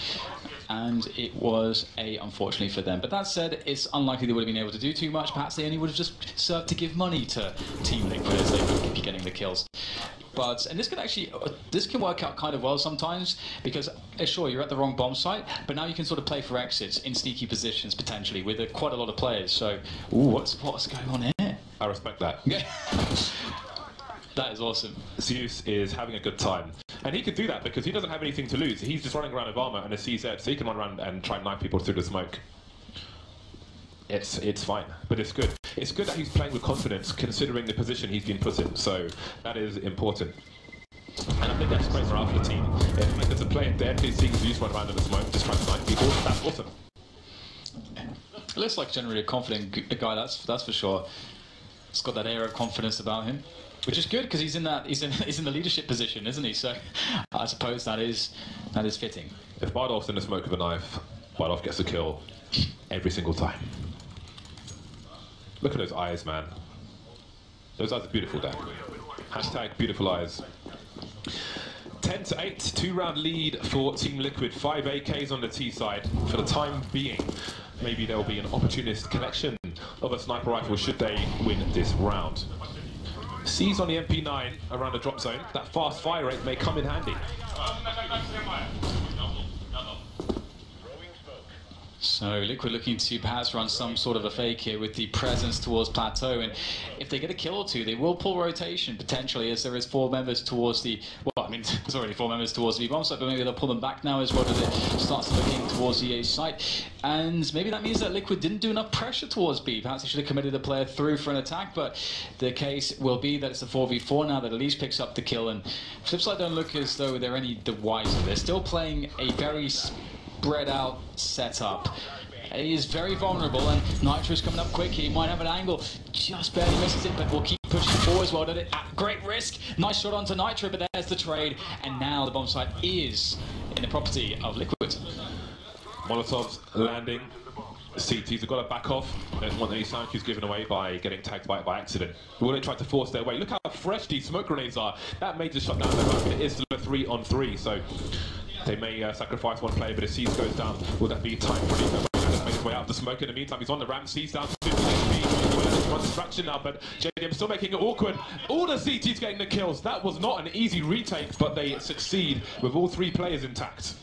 And it was A, unfortunately, for them. But that said, it's unlikely they would have been able to do too much. Perhaps they only would have just served to give money to Team Liquid as they would be getting the kills. But, and this can work out kind of well sometimes, because sure, you're at the wrong bomb site, but now you can sort of play for exits in sneaky positions, potentially, with quite a lot of players. So, ooh, what's going on here? I respect that. That is awesome. Zeus is having a good time. And he could do that because he doesn't have anything to lose. He's just running around with armor and a CZ, so he can run around and try and knife people through the smoke. It's fine, but it's good. It's good that he's playing with confidence, considering the position he's been put in, so that is important. And I think that's great for the team. If there's a player there, he's seeing Zeus run around in the smoke, just trying to knife people, that's awesome. It looks like generally a confident guy, that's for sure. He's got that air of confidence about him, which is good because he's in the leadership position, isn't he? So I suppose that is fitting. If Bardolph's in the smoke with a knife, Bardolph gets a kill every single time. Look at those eyes, man. Those eyes are beautiful, Dan. Hashtag beautiful eyes. 10-8, 2-round lead for Team Liquid. 5 AKs on the T side for the time being. Maybe there will be an opportunist collection of a sniper rifle should they win this round. C's on the MP9 around the drop zone. That fast fire rate may come in handy. So Liquid looking to perhaps run some sort of a fake here with the presence towards Plateau, and if they get a kill or two, they will pull rotation potentially, as there is 4 members towards the, well, I mean, there's already 4 members towards the bomb site, but maybe they'll pull them back now as well as it starts looking towards the A site. And maybe that means that Liquid didn't do enough pressure towards B. Perhaps they should have committed the player through for an attack, but the case will be that it's a 4v4 now that at least picks up the kill, and Flipside don't look as though they're any the wiser. They're still playing a very spread out setup. He is very vulnerable, and Nitro's coming up quick. He might have an angle, just barely misses it, but will keep pushing forward as well. Did it at great risk. Nice shot onto Nitro, but there's the trade, and now the bomb site is in the property of Liquid. Molotov's landing. CTs have got to back off. They don't want any sound cues given away by getting tagged by accident. But when they try to force their way, look how fresh these smoke grenades are. That may just shut down the round. It is still a 3-on-3, so they may sacrifice one player, but if C's goes down, will that be time for Nico? Just make his way out of the smoke in the meantime. He's on the ramp. C's down to 50 HP. One distraction now, but JDM still making it awkward. All the CTs getting the kills. That was not an easy retake, but they succeed with all 3 players intact.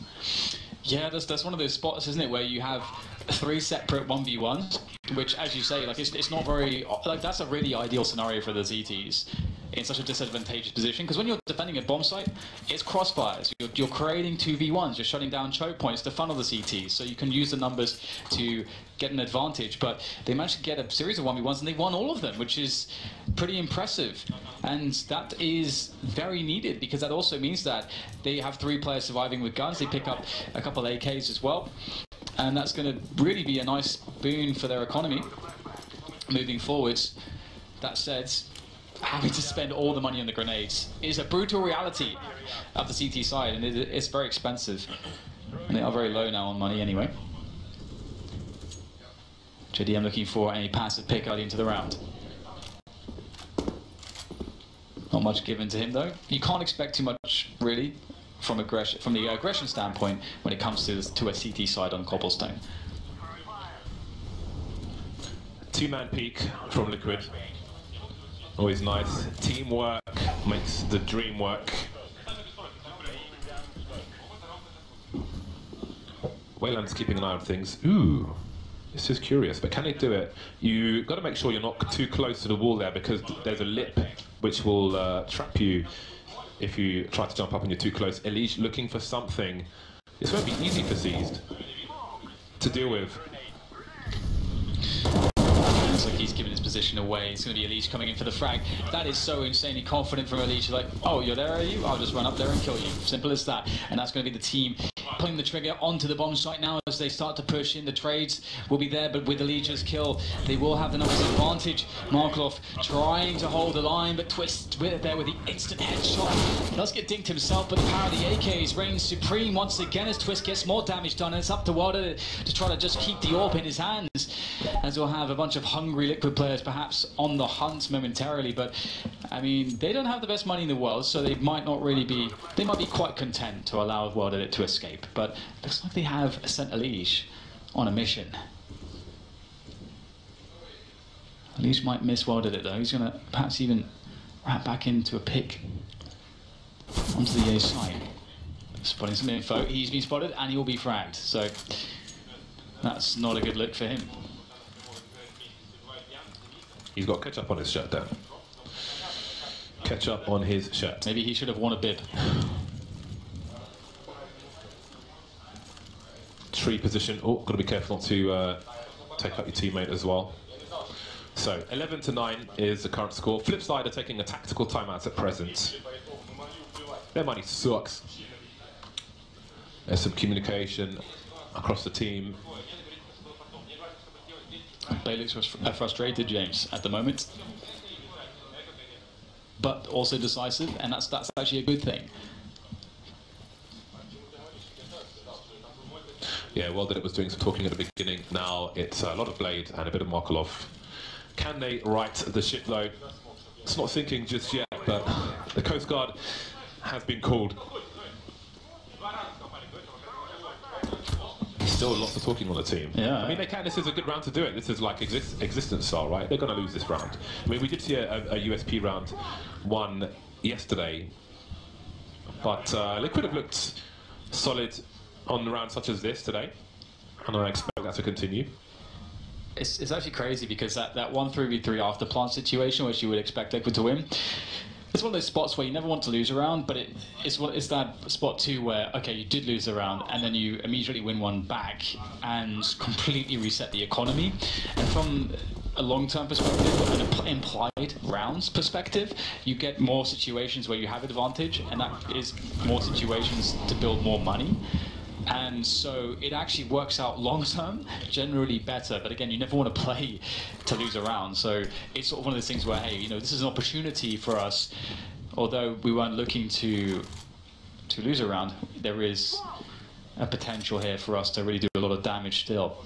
Yeah, that's one of those spots, isn't it, where you have 3 separate 1v1s, which, as you say, like it's not very, like that's a really ideal scenario for the ZTs in such a disadvantageous position, because when you're defending a bomb site, it's crossfires. You're creating 2v1s, you're shutting down choke points to funnel the CTs, so you can use the numbers to get an advantage, but they managed to get a series of 1v1s and they won all of them, which is pretty impressive. And that is very needed, because that also means that they have 3 players surviving with guns. They pick up a couple AKs as well, and that's going to really be a nice boon for their economy moving forwards. That said, having to spend all the money on the grenades is a brutal reality of the CT side, and it's very expensive. And they are very low now on money anyway. JDM looking for a passive pick early into the round. Not much given to him though. You can't expect too much really from the aggression standpoint when it comes to a CT side on Cobblestone. 2-man peek from Liquid. Always nice. Teamwork makes the dream work. Wayland's keeping an eye on things. Ooh, this is curious, but can they do it? You got to make sure you're not too close to the wall there, because there's a lip which will trap you if you try to jump up and you're too close. Elish looking for something. It's going to be easy for Seized to deal with. Looks like he's giving his position away. It's going to be Elise coming in for the frag. That is so insanely confident from Elise. Like, oh, you're there, are you? I'll just run up there and kill you. Simple as that. And that's going to be the team pulling the trigger onto the bomb site now as they start to push in. The trades will be there, but with Elise's kill, they will have the numbers advantage. Markov trying to hold the line, but Twist with it there with the instant headshot. He does get dinked himself, but the power of the AKs reigns supreme once again as Twist gets more damage done, and it's up to Wilder to try to just keep the AWP in his hands, as we'll have a bunch of hungry Liquid players perhaps on the hunt momentarily. But I mean, they don't have the best money in the world, so they might not really be, they might be quite content to allow Wilder to escape, but looks like they have sent Elise on a mission. Elise might miss Wilder though. He's going to perhaps even wrap back into a pick onto the A side. Spotting some info. He's been spotted and he will be fragged, so that's not a good look for him. He's got ketchup on his shirt there. Ketchup on his shirt. Maybe he should have worn a bib. Tree position. Oh, got to be careful not to take out your teammate as well. So 11-9 is the current score. Flipside are taking a tactical timeout at present. Their money sucks. There's some communication across the team. They look frustrated, James, at the moment, but also decisive, and that's actually a good thing. Yeah, well, that it was doing some talking at the beginning. Now it's a lot of Blade and a bit of Markelov. Can they right the ship though? It's not sinking just yet, but the Coast Guard has been called. Still lots of talking on the team. Yeah. I mean, they can. This is a good round to do it. This is like existence style, right? They're going to lose this round. I mean, we did see a USP round one yesterday, but Liquid have looked solid on rounds such as this today, and I expect that to continue. It's actually crazy because that 1-3v3 after plant situation, which you would expect Liquid to win, it's one of those spots where you never want to lose a round, but it's that spot too where, okay, you did lose a round and then you immediately win one back and completely reset the economy. And from a long-term perspective, an implied rounds perspective, you get more situations where you have advantage, and that is more situations to build more money. And so it actually works out long-term generally better, but again, you never want to play to lose a round. So it's sort of one of those things where, hey, you know, this is an opportunity for us. Although we weren't looking to lose a round, there is a potential here for us to really do a lot of damage still.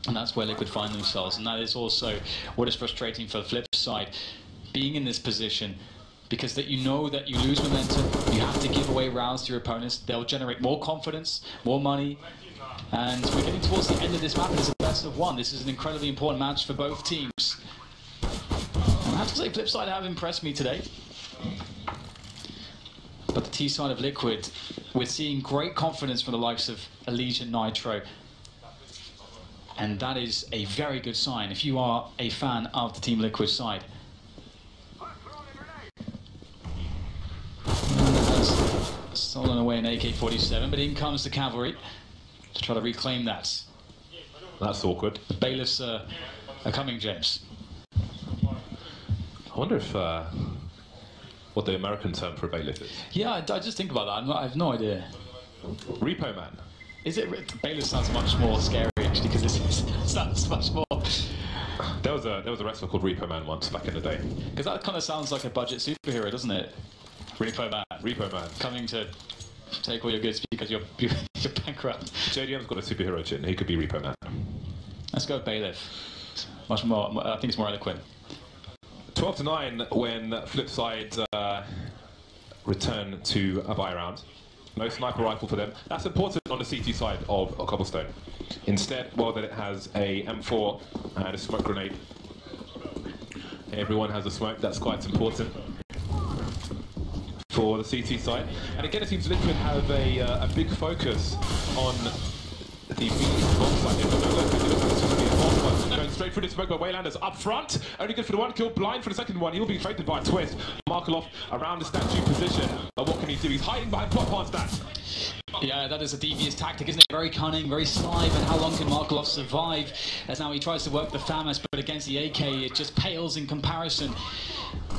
And that's where Liquid find themselves, and that is also what is frustrating for the flip side, being in this position, because that you know that you lose momentum, you have to give away rounds to your opponents. They'll generate more confidence, more money, and we're getting towards the end of this map. It's a best of one. This is an incredibly important match for both teams. And I have to say, Flipside have impressed me today. But the T side of Liquid, we're seeing great confidence from the likes of Elite and Nitro. And that is a very good sign if you are a fan of the Team Liquid side. Stolen away an AK-47, but in comes the cavalry to try to reclaim that. That's awkward. The bailiffs are coming, James. I wonder if what the American term for a bailiff is. Yeah, I just think about that. I have no idea. Repo man. Is it? Bailiff sounds much more scary actually, because it sounds much more. There was a wrestler called Repo Man once back in the day. Because that kind of sounds like a budget superhero, doesn't it? Repo Man. Repo Man. Coming to take all your goods because you're bankrupt. JDM's got a superhero chin. He could be Repo Man. Let's go Bailiff. Much more. I think it's more eloquent. 12-9 when Flipside return to a buy round. No sniper rifle for them. That's important on the CT side of Cobblestone. Instead, well, that it has a M4 and a smoke grenade. Everyone has a smoke. That's quite important for the CT side. And again, it seems Liquid have a big focus on the B bomb side. Going straight through the smoke by Waylanders up front. Only good for the one kill, blind for the second one. He'll be faded by a twist. Markelov around the statue position. But what can he do? He's hiding behind plot past that. Yeah, that is a devious tactic, isn't it? Very cunning, very sly, and how long can Markelov survive? As now he tries to work the FAMAS, but against the AK, it just pales in comparison.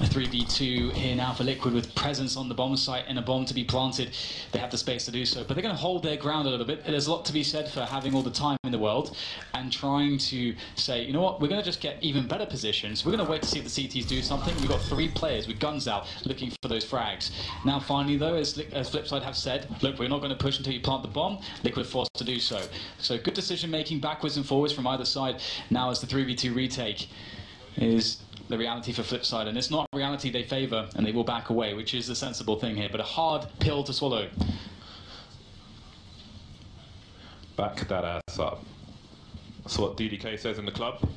A 3v2 here now for Liquid with presence on the bomb site and a bomb to be planted. They have the space to do so, but they're going to hold their ground a little bit. There's a lot to be said for having all the time in the world and trying to say, you know what, we're going to just get even better positions. We're going to wait to see if the CTs do something. We've got 3 players with guns out looking for those frags. Now finally though, as Flipside have said, look, we're not going to push until you plant the bomb. Liquid forced to do so. So good decision making backwards and forwards from either side. Now as the 3v2 retake is the reality for Flipside, and it's not reality they favour, and they will back away, which is the sensible thing here, but a hard pill to swallow. Back that ass up. That's what DDK says in the club.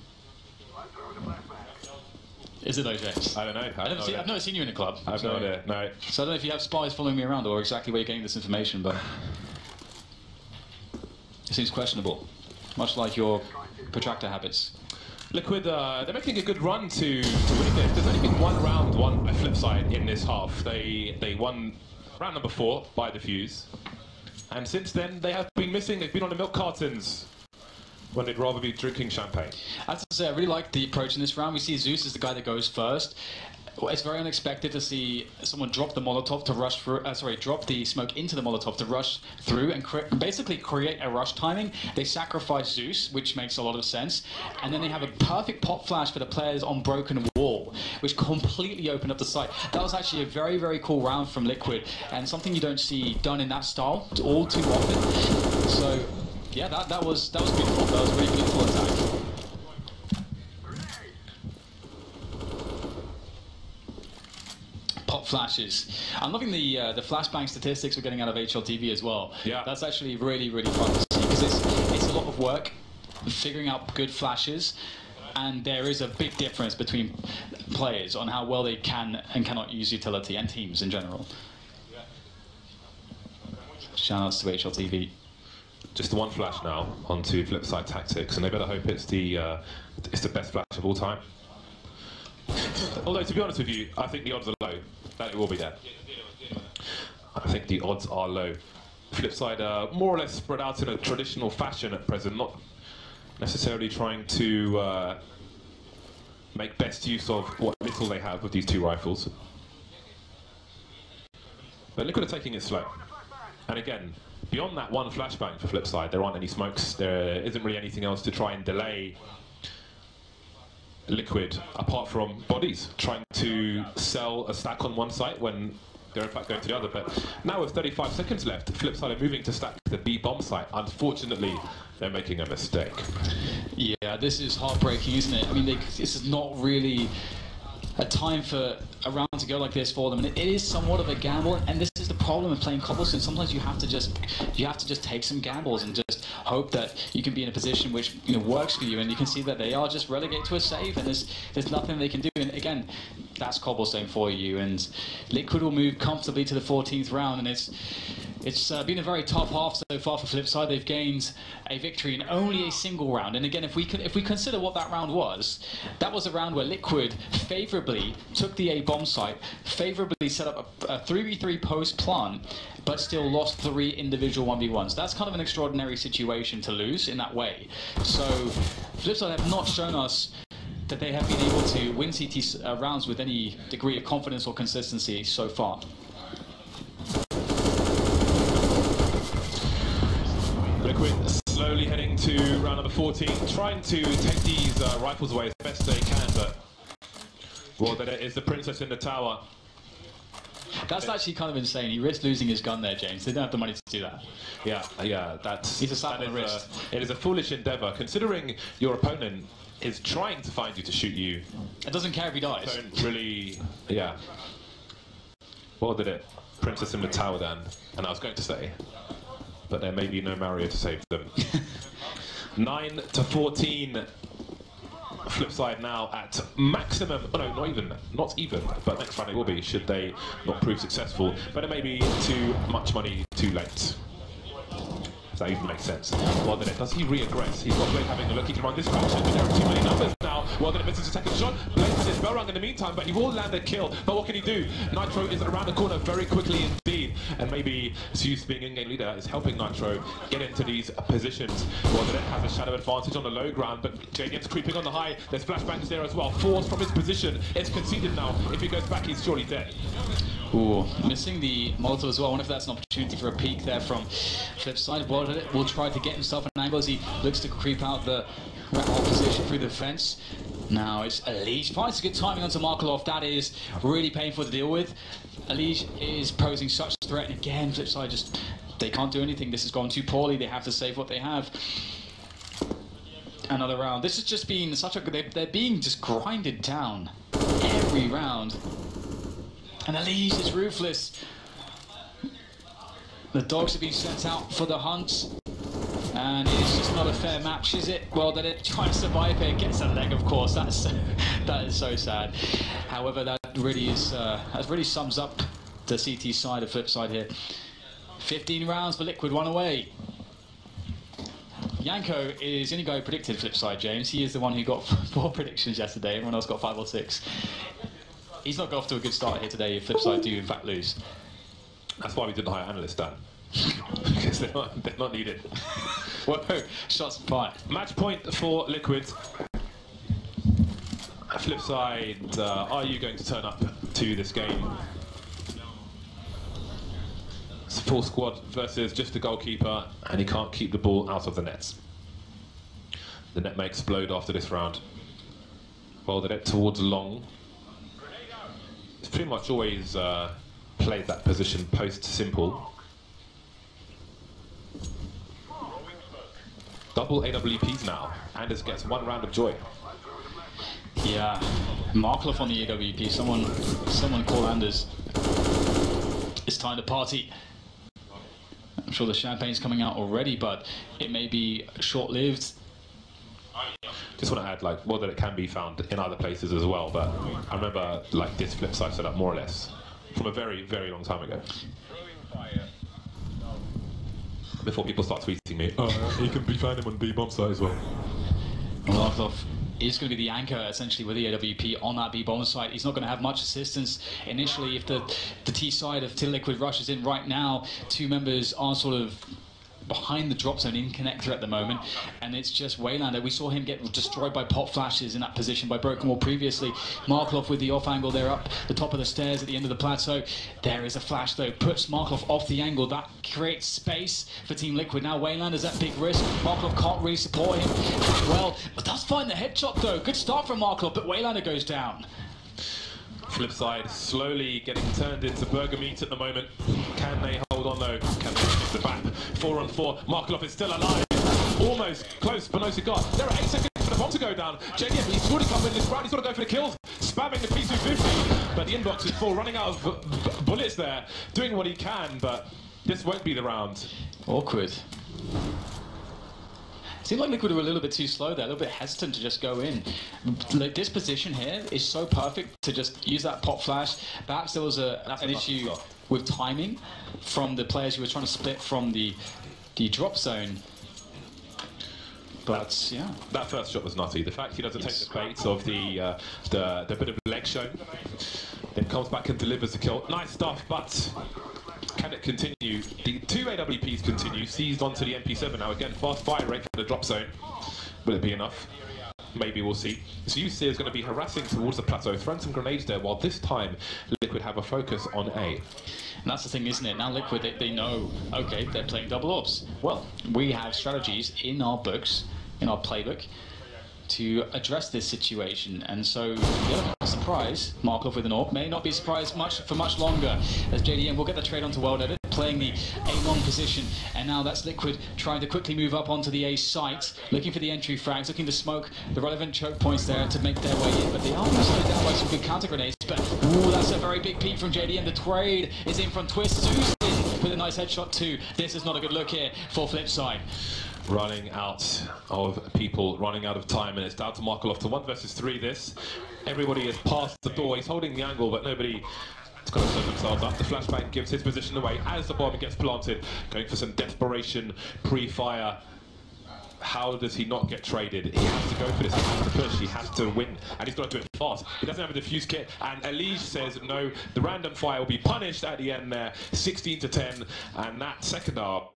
Is it though, James? I don't know. I've never seen you in a club. I have no idea, no. So I don't know if you have spies following me around or exactly where you're getting this information, but it seems questionable, much like your protractor habits. Liquid, they're making a good run to win this. There's only been one round won by Flipside in this half. They won round number 4 by the fuse. And since then, they have been missing. They've been on the milk cartons when they'd rather be drinking champagne. As I say, I really like the approach in this round. We see Zeus as the guy that goes first. It's very unexpected to see someone drop the Molotov to rush through, drop the smoke into the Molotov to rush through and basically create a rush timing. They sacrifice Zeus, which makes a lot of sense, and then they have a perfect pop flash for the players on Broken Wall, which completely opened up the site. That was actually a very, very cool round from Liquid, and something you don't see done in that style all too often. So, yeah, that was beautiful. That was a really beautiful attack. Pop flashes. I'm loving the flashbang statistics we're getting out of HLTV as well. Yeah. That's actually really, really fun to see, because it's a lot of work figuring out good flashes, and there is a big difference between players on how well they can and cannot use utility, and teams in general. Shoutouts to HLTV. Just one flash now onto Flipside Tactics, and they better hope it's the best flash of all time. Although, to be honest with you, I think the odds are low that it will be there. I think the odds are low. Flipside are more or less spread out in a traditional fashion at present, not necessarily trying to make best use of what little they have with these 2 rifles. But Liquid are taking it slow. And again, beyond that one flashbang for Flipside, there aren't any smokes. There isn't really anything else to try and delay Liquid, apart from bodies, trying to sell a stack on one site when they're in fact going to the other. But now with 35 seconds left, Flipside are moving to stack the B bomb site. Unfortunately, they're making a mistake. Yeah, this is heartbreaking, isn't it? I mean, this is not really a time for a round to go like this for them, and it is somewhat of a gamble, and this is the problem of playing cobblestone. Sometimes you have to just take some gambles and just hope that you can be in a position which works for you, and you can see that they are just relegated to a save, and there's nothing they can do. And again, that's cobblestone for you, and Liquid will move comfortably to the 14th round, and it's been a very tough half so far for Flipside. They've gained a victory in only a single round, and again, if we consider what that round was, that was a round where Liquid favourably took the A bomb site, favourably set up a 3v3 post plant, but still lost 3 individual 1v1s. That's kind of an extraordinary situation to lose in that way. So Flipside have not shown us that they have been able to win CT rounds with any degree of confidence or consistency so far. Liquid slowly heading to round number 14, trying to take these rifles away as best they can, but well, there is the princess in the tower. That's actually kind of insane. He risked losing his gun there, James. They don't have the money to do that. Yeah, that's... He's a slap on the wrist. It is a foolish endeavour, considering your opponent is trying to find you to shoot you. It doesn't care if he dies. Don't really... Yeah. Well did it. Princess in the tower then. And I was going to say, but there may be no Mario to save them. 9 to 14. Flipside now at maximum, oh no, not even, but next round it will be, should they not prove successful. But it may be too much money too late. If that even makes sense. Well then, does he re-aggress? He's not really having a look, he can run this direction, but there are too many numbers now. now. Well, then it misses the second shot. Blade has his bell rung in the meantime, but he will land a kill. But what can he do? Nitro is around the corner very quickly indeed. And maybe Zeus being in-game leader is helping Nitro get into these positions. Well, then it has a shadow advantage on the low ground, but JDM's creeping on the high. There's flashbangs there as well. Force from his position. It's conceded now. If he goes back, he's surely dead. Ooh, missing the Molotov as well. I wonder if that's an opportunity for a peek there from flip side. Will try to get himself an angle as he looks to creep out the position through the fence. Now it's Elige. Finds a good timing onto Markelov. That is really painful to deal with. Elige is posing such a threat, and again, flip side just they can't do anything. This has gone too poorly. They have to save what they have. Another round. This has just been such a they're being just grinded down every round. And Elige is ruthless. The dogs have been sent out for the hunt. And it's just not a fair match, is it? Well, that it trying to survive here, gets a leg, of course. That is so sad. However, that really sums up the CT side of flip side here. 15 rounds for Liquid, 1 away. Yanko is the only guy who predicted flip side, James. He is the one who got 4 predictions yesterday. Everyone else got 5 or 6. He's not got off to a good start here today if flip side do in fact lose. That's why we didn't hire analysts, Dan. Because they're not needed. Whoa, shots fired. Match point for Liquid. Flip side, are you going to turn up to this game? It's a full squad versus just a goalkeeper, and he can't keep the ball out of the nets. The net may explode after this round. Well, the net towards long. It's pretty much always played that position post-simple. Double AWPs now. Anders gets 1 round of joy. Yeah, Markelov on the AWP. Someone call Anders. It's time to party. I'm sure the champagne's coming out already, but it may be short-lived. Just want to add, like, well, that it can be found in other places as well, but I remember, like, this flip side setup more or less from a very, very long time ago. Before people start tweeting me, oh, he can be found him on B bomb site as well. Markelov is going to be the anchor, essentially, with the AWP on that B bomb site. He's not going to have much assistance initially if the T side of Team Liquid rushes in right now. 2 members are sort of behind the drop zone in connector at the moment, and it's just Waylander. We saw him get destroyed by pop flashes in that position by Broken Wall previously. Markelov with the off angle there up the top of the stairs at the end of the plateau. There is a flash though, puts Markelov off the angle. That creates space for Team Liquid. Now Waylander's at big risk. Markelov can't really support him well, but does find the headshot though. Good start from Markelov, but Waylander goes down. Flip side slowly getting turned into burger meat at the moment. Can they hold on though? Can they finish the back? 4 on 4. Markelov is still alive. Almost close, but no cigar. There are 8 seconds for the bomb to go down. JDM, he's already come in this round. He's got to go for the kills. Spamming the P250. But the inbox is full, running out of bullets there. Doing what he can, but this won't be the round. Awkward. Seemed like Liquid were a little bit too slow there, a little bit hesitant to just go in. Like, this position here is so perfect to just use that pop flash. Perhaps there was an issue with timing from the players who were trying to split from the drop zone. But yeah, that first shot was nutty. The fact he doesn't take the bait of the bit of leg show, then comes back and delivers the kill. Nice stuff, but can it continue? The 2 AWPs continue, seized onto the MP7 now. Again, fast fire rate from the drop zone. Will it be enough? Maybe we'll see. So UC is going to be harassing towards the plateau, throwing some grenades there, while this time Liquid have a focus on A. And that's the thing, isn't it? Now Liquid, they know, okay, they're playing double ops. Well, we have strategies in our books, in our playbook, to address this situation, and so yeah, surprise, Markelov with an AWP may not be surprised for much longer, as JDM will get the trade onto World Edit, playing the A1 position, and now that's Liquid trying to quickly move up onto the A site, looking for the entry frags, looking to smoke the relevant choke points there to make their way in, but they are slowed down by some good counter grenades, but ooh, that's a very big peek from JDM. The trade is in from Twist, Zeus in with a nice headshot too. This is not a good look here for Flipside. Running out of people, running out of time, and it's down to Markelov to 1 versus 3 this. Everybody is past the door, he's holding the angle, but nobody is going to set themselves up. The flashbang gives his position away as the bomb gets planted, going for some desperation pre-fire. how does he not get traded? He has to go for this, he has to push, he has to win, and he's got to do it fast. He doesn't have a defuse kit, and Elige says no, the random fire will be punished at the end there, 16-10, and that second half.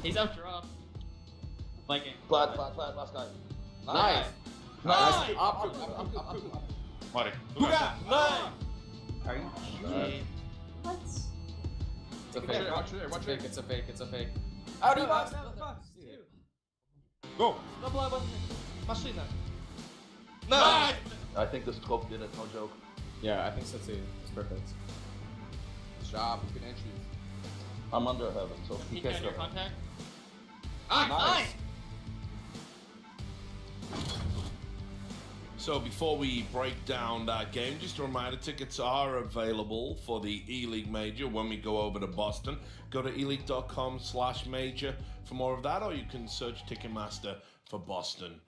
He's up drop. Viking. Plat, last guy. Nice. Nice. Up. Mari. Nice. Are you kidding? What? It's a fake. Watch it. It's a fake. Out of box. Go. Machina. Nice. I think this scope did it, no joke. Yeah, I think so too. It's perfect. Job, you can entry. I'm under heaven, so He can your contact. Nice. So before we break down that game, just a reminder, tickets are available for the E-League Major when we go over to Boston. Go to eleague.com/major for more of that, or you can search Ticketmaster for Boston.